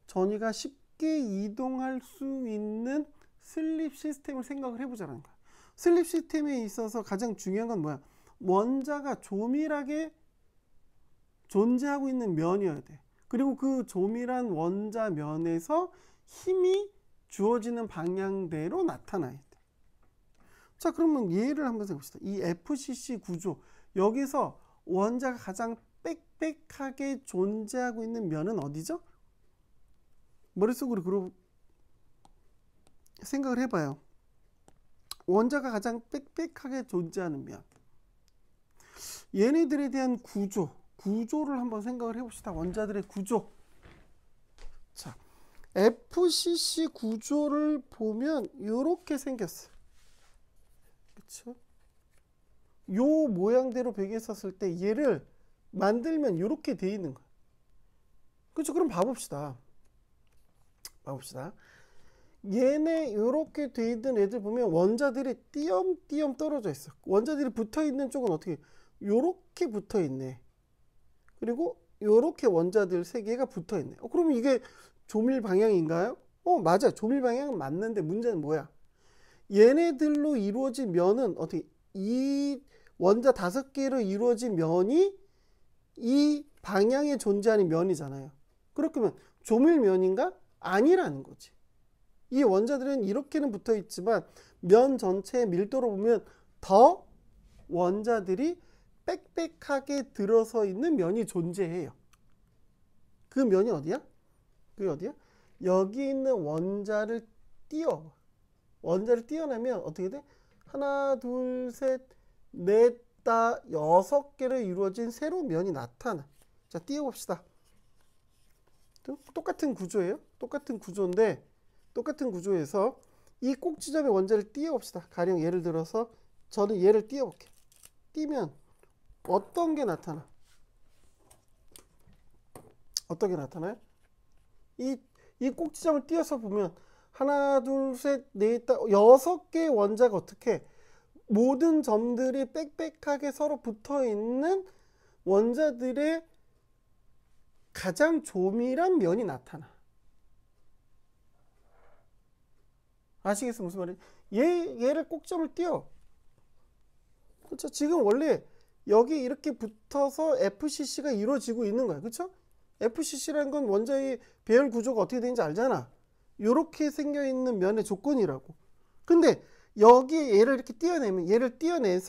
전위가 쉽게 이동할 수 있는 슬립 시스템을 생각을 해보자는 거야. 슬립 시스템에 있어서 가장 중요한 건 뭐야? 원자가 조밀하게 존재하고 있는 면이어야 돼. 그리고 그 조밀한 원자 면에서 힘이 주어지는 방향대로 나타나야 돼. 자, 그러면 얘를 한번 해봅시다. 이 FCC 구조, 여기서 원자가 가장 빽빽하게 존재하고 있는 면은 어디죠? 머릿속으로 생각을 해봐요. 원자가 가장 빽빽하게 존재하는 면. 얘네들에 대한 구조를 한번 생각을 해봅시다. 원자들의 구조. 자, FCC 구조를 보면 이렇게 생겼어요. 그쵸? 요 모양대로 베개했었을 때 얘를 만들면 이렇게 돼 있는 거예요. 그렇죠? 그럼 봐봅시다. 얘네 이렇게 돼 있는 애들 보면 원자들이 띄엄띄엄 떨어져 있어. 원자들이 붙어 있는 쪽은 어떻게? 요렇게 붙어 있네. 그리고 요렇게 원자들 3개가 붙어 있네. 그러면 이게 조밀 방향인가요? 맞아. 조밀 방향은 맞는데 문제는 뭐야? 얘네들로 이루어진 면은 어떻게? 이 원자 5개로 이루어진 면이 이 방향에 존재하는 면이잖아요. 그렇다면 조밀면인가? 아니라는 거지. 이 원자들은 이렇게는 붙어 있지만 면 전체의 밀도로 보면 더 원자들이 빽빽하게 들어서 있는 면이 존재해요. 그 면이 어디야? 그게 어디야? 여기 있는 원자를 띄어내면 어떻게 돼? 하나, 둘, 셋, 넷, 다 6개로 이루어진 새로운 면이 나타나. 자, 띄워봅시다. 똑같은 구조예요. 똑같은 구조인데 똑같은 구조에서 이 꼭지점의 원자를 띄워봅시다. 가령 예를 들어서 저는 얘를 띄워볼게요. 띄면 어떤 게 나타나? 어떤 게 나타나요? 이 꼭지점을 띄어서 보면 하나, 둘, 셋, 넷, 다 6개의 원자가 어떻게 모든 점들이 빽빽하게 서로 붙어있는 원자들의 가장 조밀한 면이 나타나. 아시겠어요? 무슨 말이에요? 얘를 꼭점을 띄워. 그렇죠? 지금 원래 여기 이렇게 붙어서 FCC가 이루어지고 있는 거야. 그렇죠? FCC라는 건 원자의 배열 구조가 어떻게 되는지 알잖아. 이렇게 생겨있는 면의 조건이라고. 근데 여기 얘를 이렇게 띄어내면 얘를 띄어내게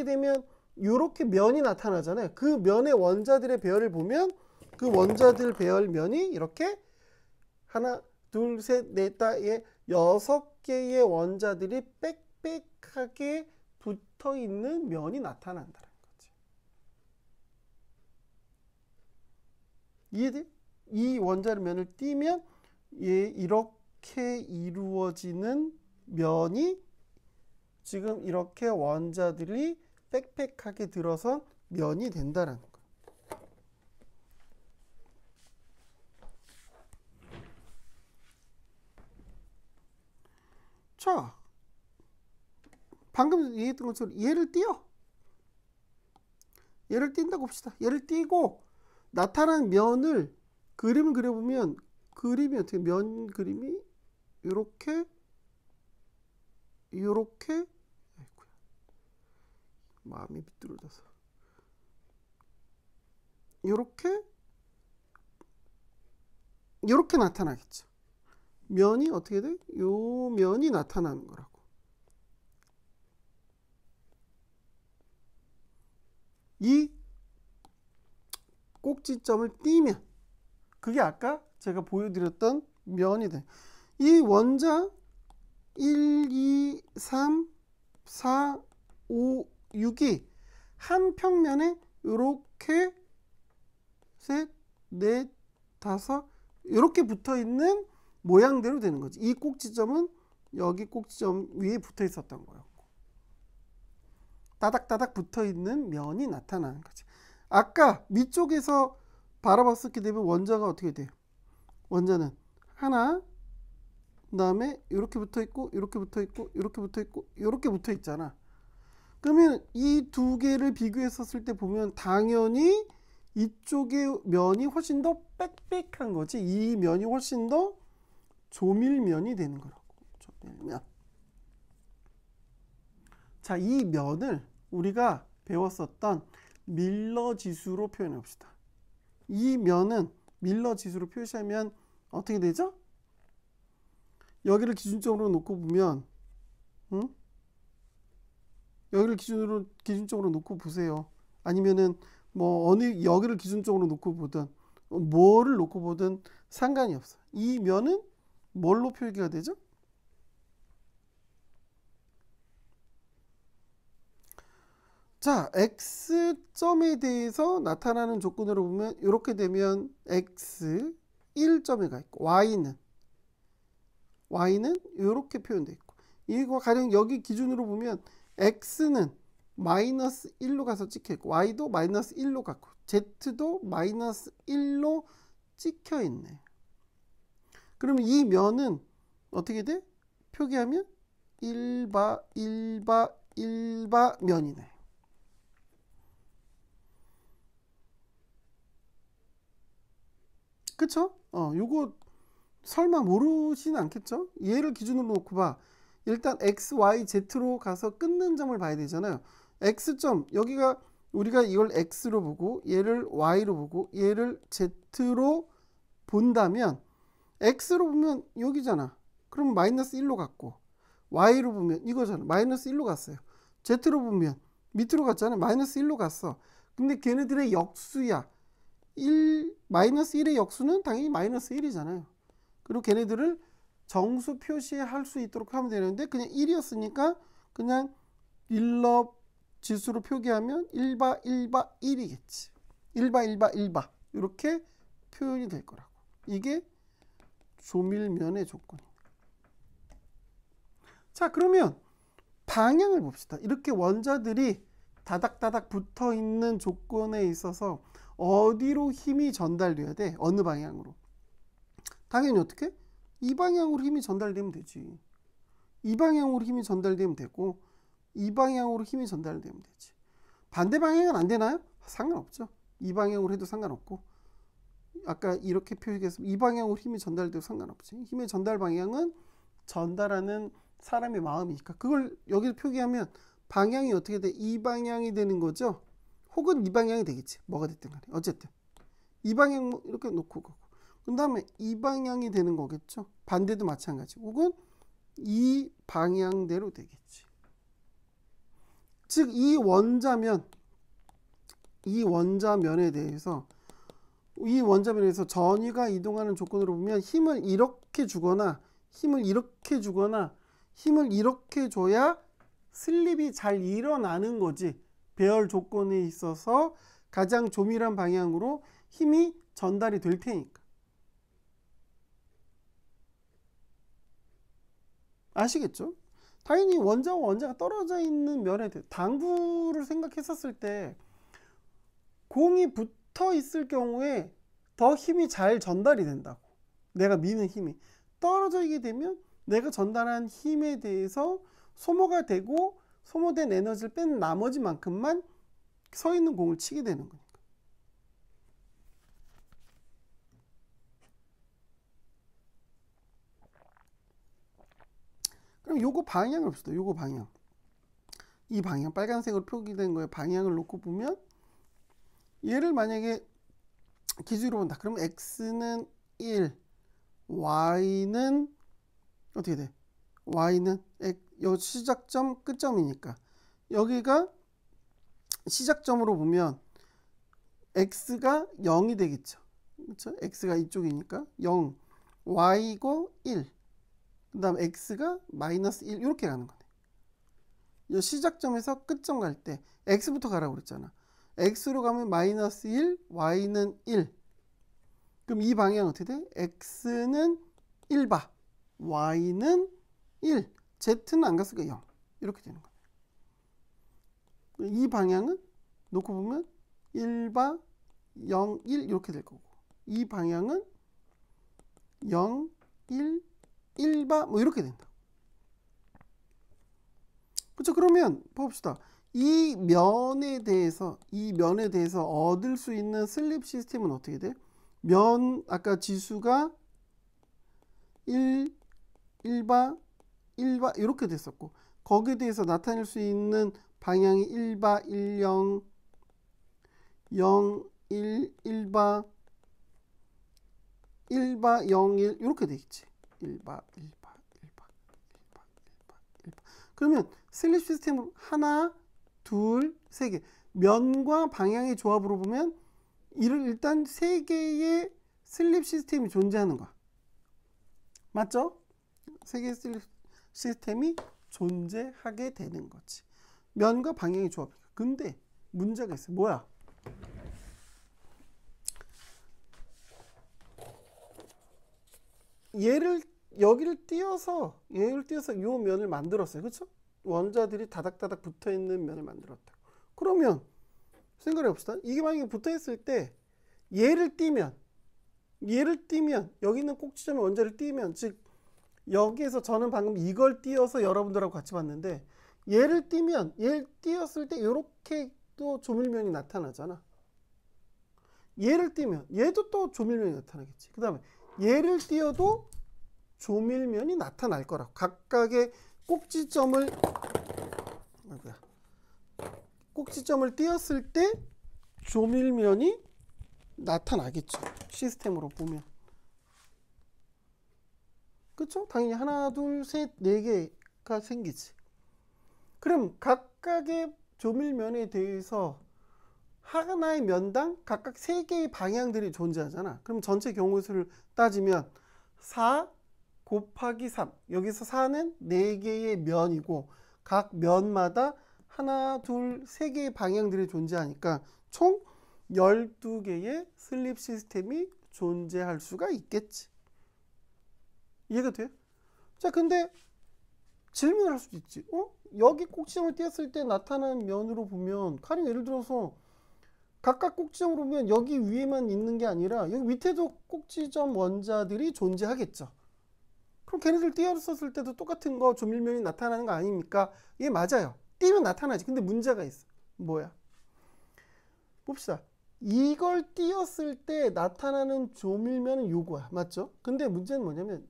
되면 이렇게 면이 나타나잖아요. 그 면의 원자들의 배열을 보면 그 원자들 배열면이 이렇게 하나, 둘, 셋, 넷, 다, 6개의 원자들이 빽빽하게 붙어 있는 면이 나타난다는 거지. 이해돼? 이 원자의 면을 띄면 이렇게 이루어지는 면이 지금 이렇게 원자들이 빽빽하게 들어서 면이 된다는 거예요. 자, 방금 얘기했던 것처럼 얘를 띈다고 봅시다. 얘를 띄고 나타난 면을 그림을 그려보면 그림이 어떻게 면 그림이 이렇게 마음이 비뚤어져서 이렇게 나타나겠죠. 면이 어떻게 돼? 요 면이 나타나는 거라고. 이 꼭지점을 띄면 그게 아까 제가 보여드렸던 면이 돼. 이 원자 1, 2, 3, 4, 5, 6이 한 평면에 이렇게 셋, 넷, 다섯 이렇게 붙어 있는 모양대로 되는 거지. 이 꼭지점은 여기 꼭지점 위에 붙어 있었던 거였고, 따닥따닥 붙어 있는 면이 나타나는 거지. 아까 위쪽에서 바라봤었게 되면 원자가 어떻게 돼요? 원자는 하나, 그 다음에 이렇게 붙어 있고, 이렇게 붙어 있고, 이렇게 붙어 있고, 이렇게 붙어 있잖아. 그러면 이 두 개를 비교했었을 때 보면 당연히 이쪽의 면이 훨씬 더 빽빽한 거지. 이 면이 훨씬 더 조밀면이 되는 거라고. 조밀면. 자, 이 면을 우리가 배웠었던 밀러 지수로 표현해 봅시다. 이 면은 밀러 지수로 표시하면 어떻게 되죠? 여기를 기준점으로 놓고 보면, 여기를 기준점으로 놓고 보세요. 아니면은 뭐 어느 여기를 기준점으로 놓고 보든 뭐를 놓고 보든 상관이 없어. 이 면은 뭘로 표기가 되죠? 자, x점에 대해서 나타나는 조건으로 보면 이렇게 되면 x 1점에 가 있고 y는 이렇게 표현되어 있고, 이거 가령 여기 기준으로 보면 x는 마이너스 1로 가서 찍혀 있고 y도 마이너스 1로 갔고 z도 마이너스 1로 찍혀 있네. 그러면 이 면은 어떻게 돼? 표기하면 1바 1바 1바 면이네. 그쵸? 요거 설마 모르시진 않겠죠? 얘를 기준으로 놓고 봐. 일단 x, y, z로 가서 끊는 점을 봐야 되잖아요. x점, 여기가 우리가 이걸 x로 보고 얘를 y로 보고 얘를 z로 본다면 x로 보면 여기잖아. 그럼 마이너스 1로 갔고, y로 보면 이거잖아. 마이너스 1로 갔어요. z로 보면 밑으로 갔잖아. 마이너스 1로 갔어. 근데 걔네들의 역수야. 마이너스 1의 역수는 당연히 마이너스 1이잖아요. 그리고 걔네들을 정수 표시할 수 있도록 하면 되는데 그냥 1이었으니까 그냥 밀러 지수로 표기하면 1바 1바 1이겠지. 1바 1바 1바 이렇게 표현이 될 거라고. 이게 조밀면의 조건이에요. 자, 그러면 방향을 봅시다. 이렇게 원자들이 다닥다닥 붙어 있는 조건에 있어서 어디로 힘이 전달돼야 돼? 어느 방향으로? 당연히 어떻게? 이 방향으로 힘이 전달되면 되지. 이 방향으로 힘이 전달되면 되고 이 방향으로 힘이 전달되면 되지. 반대 방향은 안 되나요? 상관없죠. 이 방향으로 해도 상관없고, 아까 이렇게 표기해서 이 방향으로 힘이 전달돼도 상관없지. 힘의 전달 방향은 전달하는 사람의 마음이니까 그걸 여기서 표기하면 방향이 어떻게 돼? 이 방향이 되는 거죠. 혹은 이 방향이 되겠지. 뭐가 됐든 간에 어쨌든 이 방향 이렇게 놓고 가고, 그 다음에 이 방향이 되는 거겠죠. 반대도 마찬가지. 혹은 이 방향대로 되겠지. 즉 이 원자면에 대해서 전위가 이동하는 조건으로 보면 힘을 이렇게 주거나 힘을 이렇게 주거나 힘을 이렇게 줘야 슬립이 잘 일어나는 거지. 배열 조건에 있어서 가장 조밀한 방향으로 힘이 전달이 될 테니까. 아시겠죠? 당연히 원자와 원자가 떨어져 있는 면에 대해 당구를 생각했었을 때 공이 붙어 있을 경우에 더 힘이 잘 전달이 된다고. 내가 미는 힘이 떨어져 있게 되면 내가 전달한 힘에 대해서 소모가 되고 소모된 에너지를 뺀 나머지만큼만 서 있는 공을 치게 되는 거니까. 그럼 요거 방향을 봅시다. 요거 방향. 이 방향 빨간색으로 표기된 거에 방향을 놓고 보면 얘를 만약에 기준으로 본다. 그럼 x는 1, y는 어떻게 돼? y는 여기 시작점 끝점이니까 여기가 시작점으로 보면 x가 0이 되겠죠. 그렇죠? x가 이쪽이니까 0, y고 1, 그 다음 x가 마이너스 1 이렇게 가는 거네. 이 시작점에서 끝점 갈 때 x부터 가라고 그랬잖아. x로 가면 마이너스 1, y는 1. 그럼 이 방향은 어떻게 돼? x는 1바, y는 1, z는 안 갔으니까 0 이렇게 되는 거네. 이 방향은 놓고 보면 1바, 0, 1 이렇게 될 거고 이 방향은 0, 1, 1바 뭐 이렇게 된다. 그렇죠? 그러면 봅시다. 이 면에 대해서 얻을 수 있는 슬립 시스템은 어떻게 돼? 면 아까 지수가 1, 1바, 1바 이렇게 됐었고 거기에 대해서 나타낼 수 있는 방향이 1바, 1, 0, 0, 1, 1바, 1바, 0, 1 이렇게 되겠지. 1바, 1바, 1바, 1바, 1바, 1바. 그러면 슬립 시스템은 하나, 둘, 세 개. 면과 방향의 조합으로 보면 일단 세 개의 슬립 시스템이 존재하는 거야. 맞죠? 세 개의 슬립 시스템이 존재하게 되는 거지. 면과 방향의 조합. 근데 문제가 있어요. 뭐야? 여기를 띄어서 이 면을 만들었어요. 그렇죠? 원자들이 다닥다닥 붙어있는 면을 만들었다. 그러면 생각해 봅시다. 이게 만약에 붙어있을 때 얘를 띄면 여기 있는 꼭지점에 원자를 띄면 즉 여기에서 저는 방금 이걸 띄어서 여러분들하고 같이 봤는데 얘를 띄었을 때 이렇게 또 조밀면이 나타나잖아. 얘를 띄면 얘도 또 조밀면이 나타나겠지. 그 다음에 얘를 띄어도 조밀면이 나타날 거라고. 각각의 꼭지점을 띄었을 때 조밀면이 나타나겠죠. 시스템으로 보면. 그렇죠? 당연히 하나, 둘, 셋, 네 개가 생기지. 그럼 각각의 조밀면에 대해서 하나의 면당 각각 세 개의 방향들이 존재하잖아. 그럼 전체 경우수를 따지면 4 곱하기 3. 여기서 4는 4개의 면이고 각 면마다 하나, 둘, 세 개의 방향들이 존재하니까 총 12개의 슬립 시스템이 존재할 수가 있겠지. 이해가 돼요? 자, 근데 질문을 할 수도 있지. 여기 꼭지점을 띄었을 때 나타나는 면으로 보면 가령 예를 들어서 각각 꼭지점으로 보면 여기 위에만 있는 게 아니라 여기 밑에도 꼭지점 원자들이 존재하겠죠. 그럼 걔네들 띄었을 때도 똑같은 거 조밀면이 나타나는 거 아닙니까? 예, 맞아요. 띄면 나타나지. 근데 문제가 있어. 뭐야? 봅시다. 이걸 띄었을 때 나타나는 조밀면은 요거야. 맞죠? 근데 문제는 뭐냐면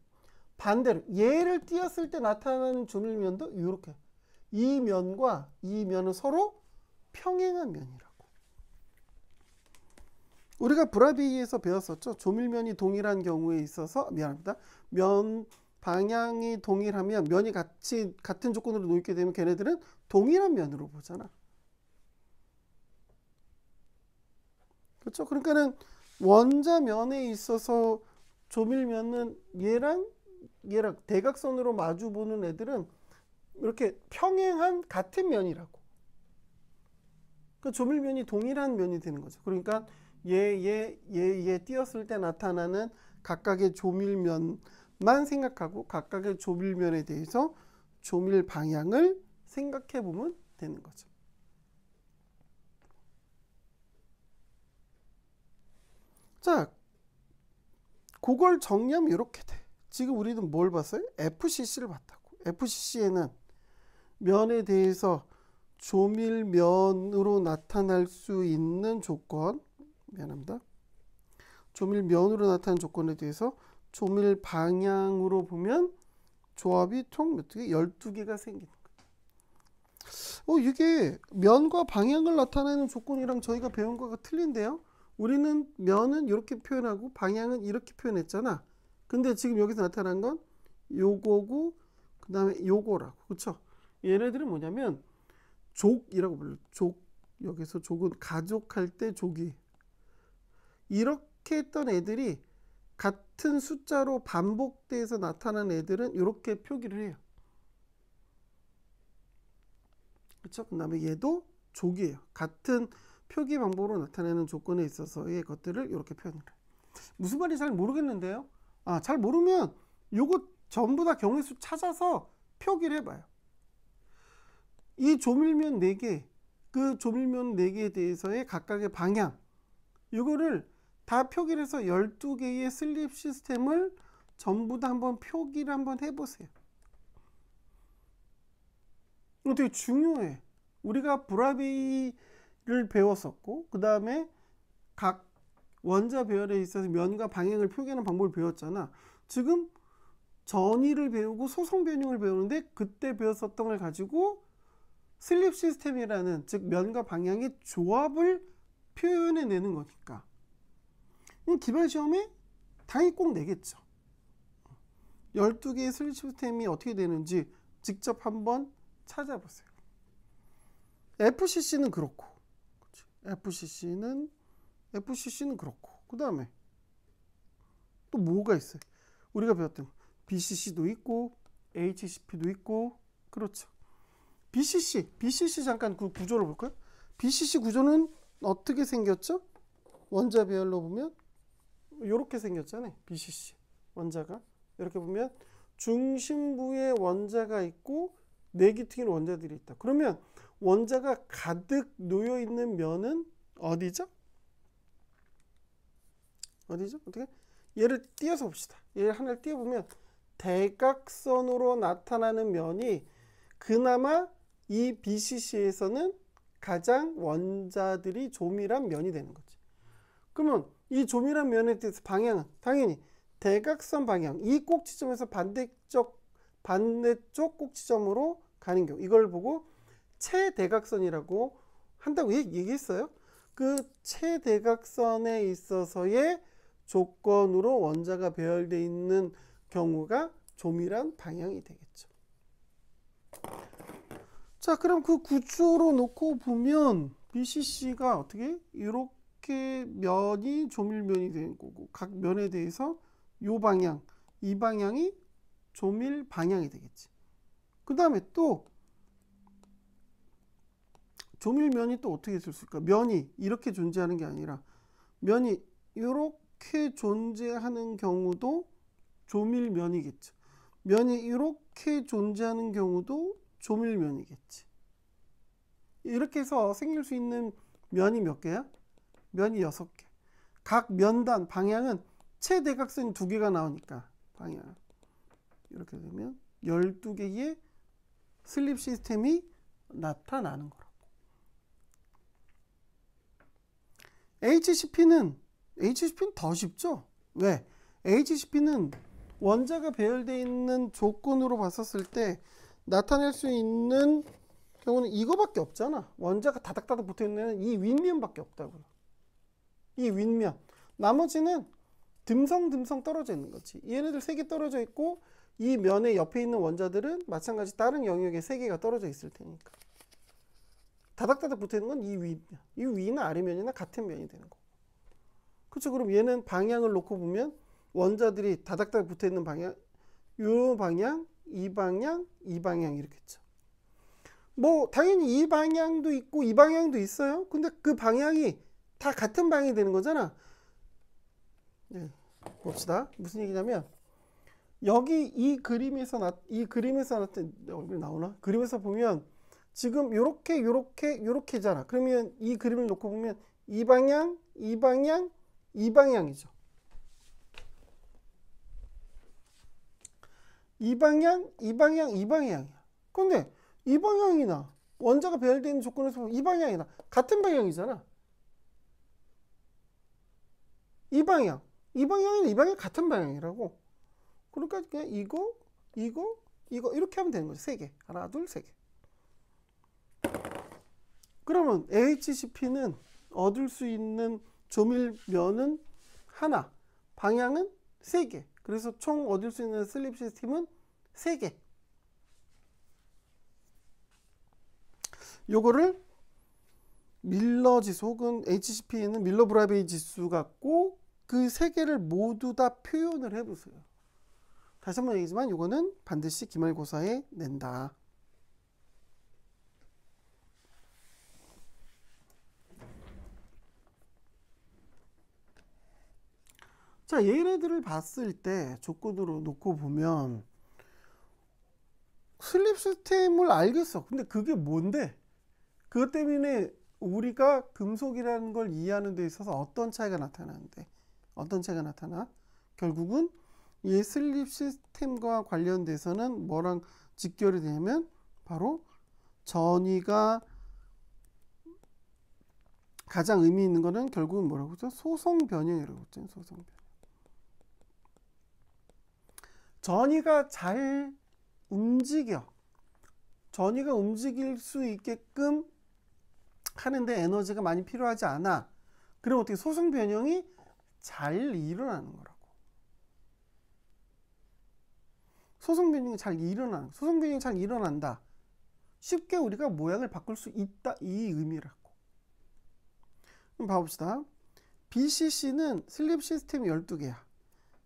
반대로 얘를 띄었을 때 나타나는 조밀면도 이렇게 이 면과 이 면은 서로 평행한 면이라고. 우리가 브라비에서 배웠었죠. 조밀면이 동일한 경우에 있어서 면 방향이 동일하면 면이 같은 조건으로 놓이게 되면 걔네들은 동일한 면으로 보잖아. 그렇죠? 그러니까는 원자면에 있어서 조밀면은 얘랑 대각선으로 마주 보는 애들은 이렇게 평행한 같은 면이라고. 그 조밀면이 동일한 면이 되는 거죠. 그러니까 얘 띄었을 때 나타나는 각각의 조밀면만 생각하고 각각의 조밀면에 대해서 조밀 방향을 생각해 보면 되는 거죠. 자, 그걸 정리하면 이렇게 돼. 지금 우리는 뭘 봤어요? FCC를 봤다고. FCC에는 면에 대해서 조밀면으로 나타날 수 있는 조건, 조밀면으로 나타나는 조건에 대해서 조밀 방향으로 보면 조합이 총 몇 개? 12개가 생기는 거예요. 이게 면과 방향을 나타내는 조건이랑 저희가 배운 거가 틀린데요. 우리는 면은 이렇게 표현하고 방향은 이렇게 표현했잖아. 근데 지금 여기서 나타난 건 요거고 그 다음에 요거라고. 그쵸? 얘네들은 뭐냐면 족이라고 불러요. 족. 여기서 족은 가족할 때 족이. 이렇게 했던 애들이 같은 숫자로 반복돼서 나타나는 애들은 이렇게 표기를 해요. 그쵸? 그 다음에 얘도 족이에요. 같은 표기 방법으로 나타내는 조건에 있어서의 것들을 이렇게 표현을 해요. 무슨 말인지 잘 모르겠는데요. 잘 모르면 요거 전부 다 경우의 수 찾아서 표기를 해봐요. 이 조밀면 4개, 그 조밀면 4개에 대해서의 각각의 방향, 이거를 다 표기를 해서 12개의 슬립 시스템을 전부 다 한번 표기를 한번 해보세요. 이거 되게 중요해. 우리가 브라비를 배웠었고, 그 다음에 각 원자 배열에 있어서 면과 방향을 표기하는 방법을 배웠잖아. 지금 전위를 배우고 소성 변형을 배우는데 그때 배웠었던 걸 가지고 슬립 시스템이라는, 즉 면과 방향의 조합을 표현해 내는 거니까 기말 시험에 당연히 꼭 내겠죠. 12개의 슬립 시스템이 어떻게 되는지 직접 한번 찾아보세요. FCC는 그렇고, FCC는 그렇고, 그 다음에 또 뭐가 있어요? 우리가 배웠던 BCC도 있고 HCP도 있고. 그렇죠. BCC 잠깐 그 구조를 볼까요? BCC 구조는 어떻게 생겼죠? 원자 배열로 보면 이렇게 생겼잖아요. BCC 원자가 이렇게 보면 중심부에 원자가 있고 내기퉁인 원자들이 있다. 그러면 원자가 가득 놓여 있는 면은 어디죠? 어떻게? 얘를 띄어서 봅시다. 얘를 하나를 띄어보면 대각선으로 나타나는 면이 그나마 이 BCC에서는 가장 원자들이 조밀한 면이 되는 거지. 그러면 이 조밀한 면에 대해서 방향은 당연히 대각선 방향, 이 꼭지점에서 반대쪽 꼭지점으로 가는 경우, 이걸 보고 최대각선이라고 한다고 얘기했어요. 그 최대각선에 있어서의 조건으로 원자가 배열되어 있는 경우가 조밀한 방향이 되겠죠. 자, 그럼 그 구조로 놓고 보면 BCC가 어떻게 이렇게 면이 조밀면이 되는 거고, 각 면에 대해서 이 방향, 이 방향이 조밀 방향이 되겠지. 그 다음에 또 조밀면이 또 어떻게 있을 수 있을까? 면이 이렇게 존재하는 게 아니라 면이 이렇게 존재하는 경우도 조밀면이겠죠. 면이 이렇게 존재하는 경우도 조밀면이겠지. 이렇게 해서 생길 수 있는 면이 몇 개야? 면이 6개. 각 면단 방향은 최대각선이 2개가 나오니까 방향 이렇게 되면 12개의 슬립 시스템이 나타나는 거라고. HCP는 더 쉽죠? 왜? HCP는 원자가 배열되어 있는 조건으로 봤었을 때 나타낼 수 있는 경우는 이거밖에 없잖아. 원자가 다닥다닥 붙어있는 이 윗면밖에 없다고요. 이 윗면. 나머지는 듬성듬성 떨어져 있는 거지. 얘네들 3개 떨어져 있고 이 면의 옆에 있는 원자들은 마찬가지 다른 영역에 3개가 떨어져 있을 테니까. 다닥다닥 붙어있는 건 이 윗면. 이 위나 아래면이나 같은 면이 되는 거고. 그렇죠. 그럼 얘는 방향을 놓고 보면 원자들이 다닥다닥 붙어있는 방향, 요 방향, 이 방향, 이 방향 이렇겠죠. 뭐 당연히 이 방향도 있고 이 방향도 있어요. 근데 그 방향이 다 같은 방향이 되는 거잖아. 네, 봅시다. 무슨 얘기냐면 여기 이 그림에서 나타난 얼굴 나오나? 그림에서 보면 지금 요렇게잖아. 그러면 이 그림을 놓고 보면 이 방향, 이 방향, 이 방향이죠. 이 방향, 이 방향, 이 방향이야. 근데 이 방향이나 원자가 배열되어 있는 조건에서 보면 이 방향이나 같은 방향이잖아. 이 방향이나 이 방향이 같은 방향이라고. 그러니까 그냥 이거 이렇게 하면 되는 거지. 3개. 하나, 둘, 3개. 그러면 HCP는 얻을 수 있는 조밀면은 하나, 방향은 3개. 그래서 총 얻을 수 있는 슬립 시스템은 3개. 요거를 밀러 지수 혹은 HCP는 밀러 브라베이 지수 갖고 그 3개를 모두 다 표현을 해보세요. 다시 한번 얘기지만 요거는 반드시 기말고사에 낸다. 자, 얘네들을 봤을 때 조건으로 놓고 보면 슬립 시스템을 알겠어. 근데 그게 뭔데? 그것 때문에 우리가 금속이라는 걸 이해하는 데 있어서 어떤 차이가 나타나는데? 어떤 차이가 나타나? 결국은 이 슬립 시스템과 관련돼서는 뭐랑 직결이 되냐면 바로 전위가 가장 의미 있는 거는 결국은 뭐라고 했죠? 소송 변형이라고 했죠. 소송 변형. 전위가 잘 움직여. 전위가 움직일 수 있게끔 하는데 에너지가 많이 필요하지 않아. 그럼 어떻게 소송 변형이 잘 일어나는 거라고. 소송 변형이 잘 일어나는. 소송 변형이 잘 일어난다. 쉽게 우리가 모양을 바꿀 수 있다. 이 의미라고. 그럼 봐봅시다. BCC는 슬립 시스템이 12개야.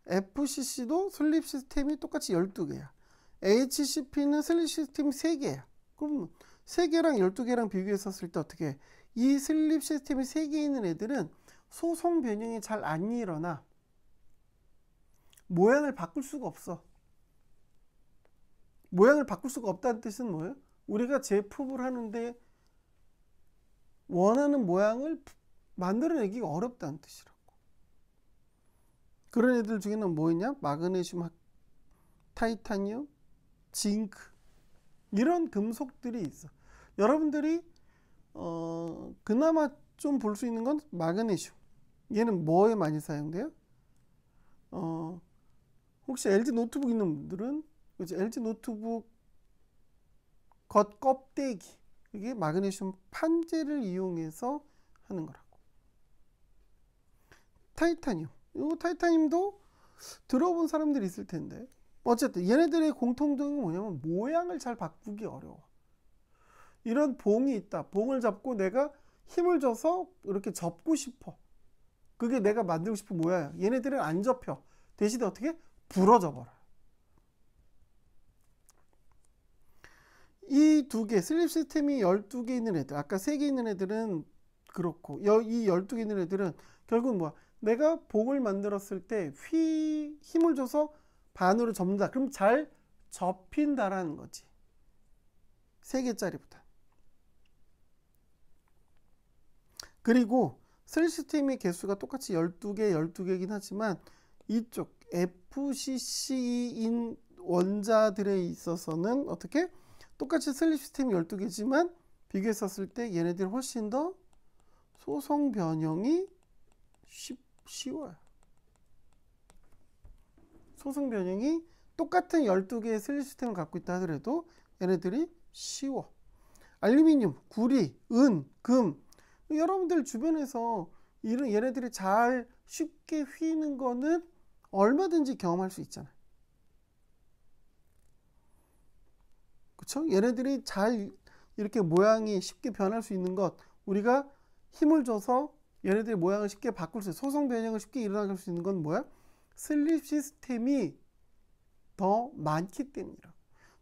FCC도 슬립 시스템이 똑같이 12개야. HCP는 슬립 시스템이 3개야. 그럼 3개랑 12개랑 비교했었을 때 어떻게 해? 이 슬립 시스템이 3개 있는 애들은 소송 변형이 잘 안 일어나. 모양을 바꿀 수가 없어. 모양을 바꿀 수가 없다는 뜻은 뭐예요? 우리가 제품을 하는데 원하는 모양을 만들어내기가 어렵다는 뜻이라고. 그런 애들 중에는 뭐 있냐? 마그네슘, 타이타늄, 징크 이런 금속들이 있어. 여러분들이 그나마 좀 볼 수 있는 건 마그네슘. 얘는 뭐에 많이 사용돼요? 혹시 LG 노트북 있는 분들은 그치? LG 노트북 겉 껍데기 이게 마그네슘 판재를 이용해서 하는 거라고. 타이타늄. 이 타이타늄도 들어본 사람들이 있을 텐데 어쨌든 얘네들의 공통점이 뭐냐면 모양을 잘 바꾸기 어려워. 이런 봉이 있다. 봉을 잡고 내가 힘을 줘서 이렇게 접고 싶어. 그게 내가 만들고 싶은 모양이야. 얘네들은 안 접혀. 대신에 어떻게? 부러져 버려. 이 2개, 슬립 시스템이 12개 있는 애들, 아까 3개 있는 애들은 그렇고 이 12개 있는 애들은 결국은 뭐야? 내가 봉을 만들었을 때 힘을 줘서 반으로 접는다. 그럼 잘 접힌다라는 거지. 3개짜리보다. 그리고 슬립 시스템의 개수가 똑같이 12개, 12개이긴 하지만 이쪽 FCC인 원자들에 있어서는 어떻게? 똑같이 슬립 시스템이 12개지만 비교했었을 때 얘네들이 훨씬 더 소송 변형이 쉬워요. 소송 변형이 똑같은 12개의 슬립 시스템을 갖고 있다 하더라도 얘네들이 쉬워. 알루미늄, 구리, 은, 금 여러분들 주변에서 이런 얘네들이 잘 쉽게 휘는 거는 얼마든지 경험할 수 있잖아요. 그쵸? 얘네들이 잘 이렇게 모양이 쉽게 변할 수 있는 것 우리가 힘을 줘서 얘네들의 모양을 쉽게 바꿀 수 있어요. 소송 변형을 쉽게 일어나게 수 있는 건 뭐야? 슬립 시스템이 더 많기 때문이라.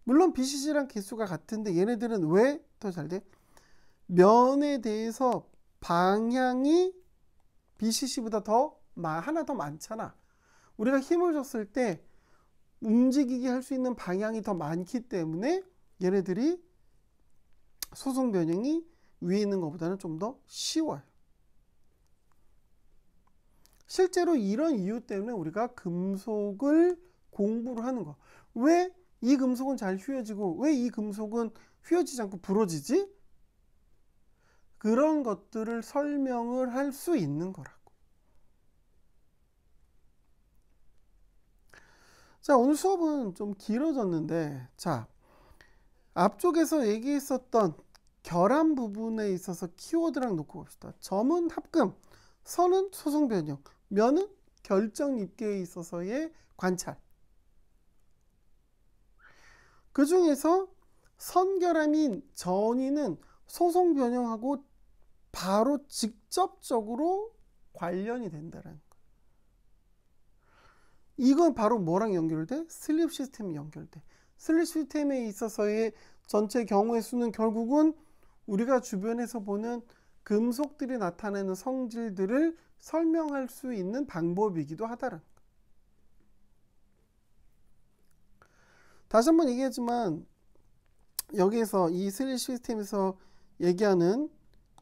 물론 BCC랑 개수가 같은데 얘네들은 왜 더 잘 돼? 면에 대해서 방향이 BCC보다 하나 더 많잖아. 우리가 힘을 줬을 때 움직이게 할 수 있는 방향이 더 많기 때문에 얘네들이 소송 변형이 위에 있는 것보다는 좀 더 쉬워요. 실제로 이런 이유 때문에 우리가 금속을 공부를 하는 거. 왜 이 금속은 잘 휘어지고 왜 이 금속은 휘어지지 않고 부러지지? 그런 것들을 설명을 할 수 있는 거라고. 자, 오늘 수업은 좀 길어졌는데 자, 앞쪽에서 얘기했었던 결함 부분에 있어서 키워드랑 놓고 봅시다. 점은 합금, 선은 소송 변형, 면은 결정 입계에 있어서의 관찰. 그 중에서 선결함인 전이는 소송 변형하고 바로 직접적으로 관련이 된다는 거. 이건 바로 뭐랑 연결돼? 슬립 시스템이 연결돼. 슬립 시스템에 있어서의 전체 경우의 수는 결국은 우리가 주변에서 보는 금속들이 나타내는 성질들을 설명할 수 있는 방법이기도 하다라는 거. 다시 한번 얘기하지만 여기에서 이 슬립 시스템에서 얘기하는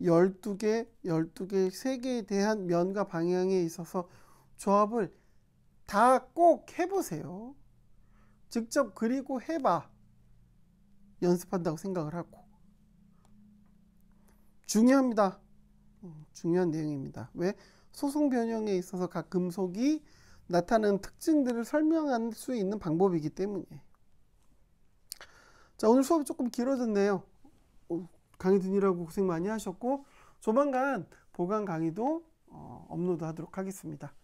12개, 3개에 대한 면과 방향에 있어서 조합을 다 꼭 해보세요. 직접 그리고 해봐. 연습한다고 생각을 하고. 중요합니다. 중요한 내용입니다. 왜? 소송 변형에 있어서 각 금속이 나타나는 특징들을 설명할 수 있는 방법이기 때문이에요. 자, 오늘 수업이 조금 길어졌네요. 강의 듣느라고 고생 많이 하셨고, 조만간 보강 강의도 업로드 하도록 하겠습니다.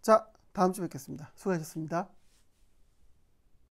자, 다음 주에 뵙겠습니다. 수고하셨습니다.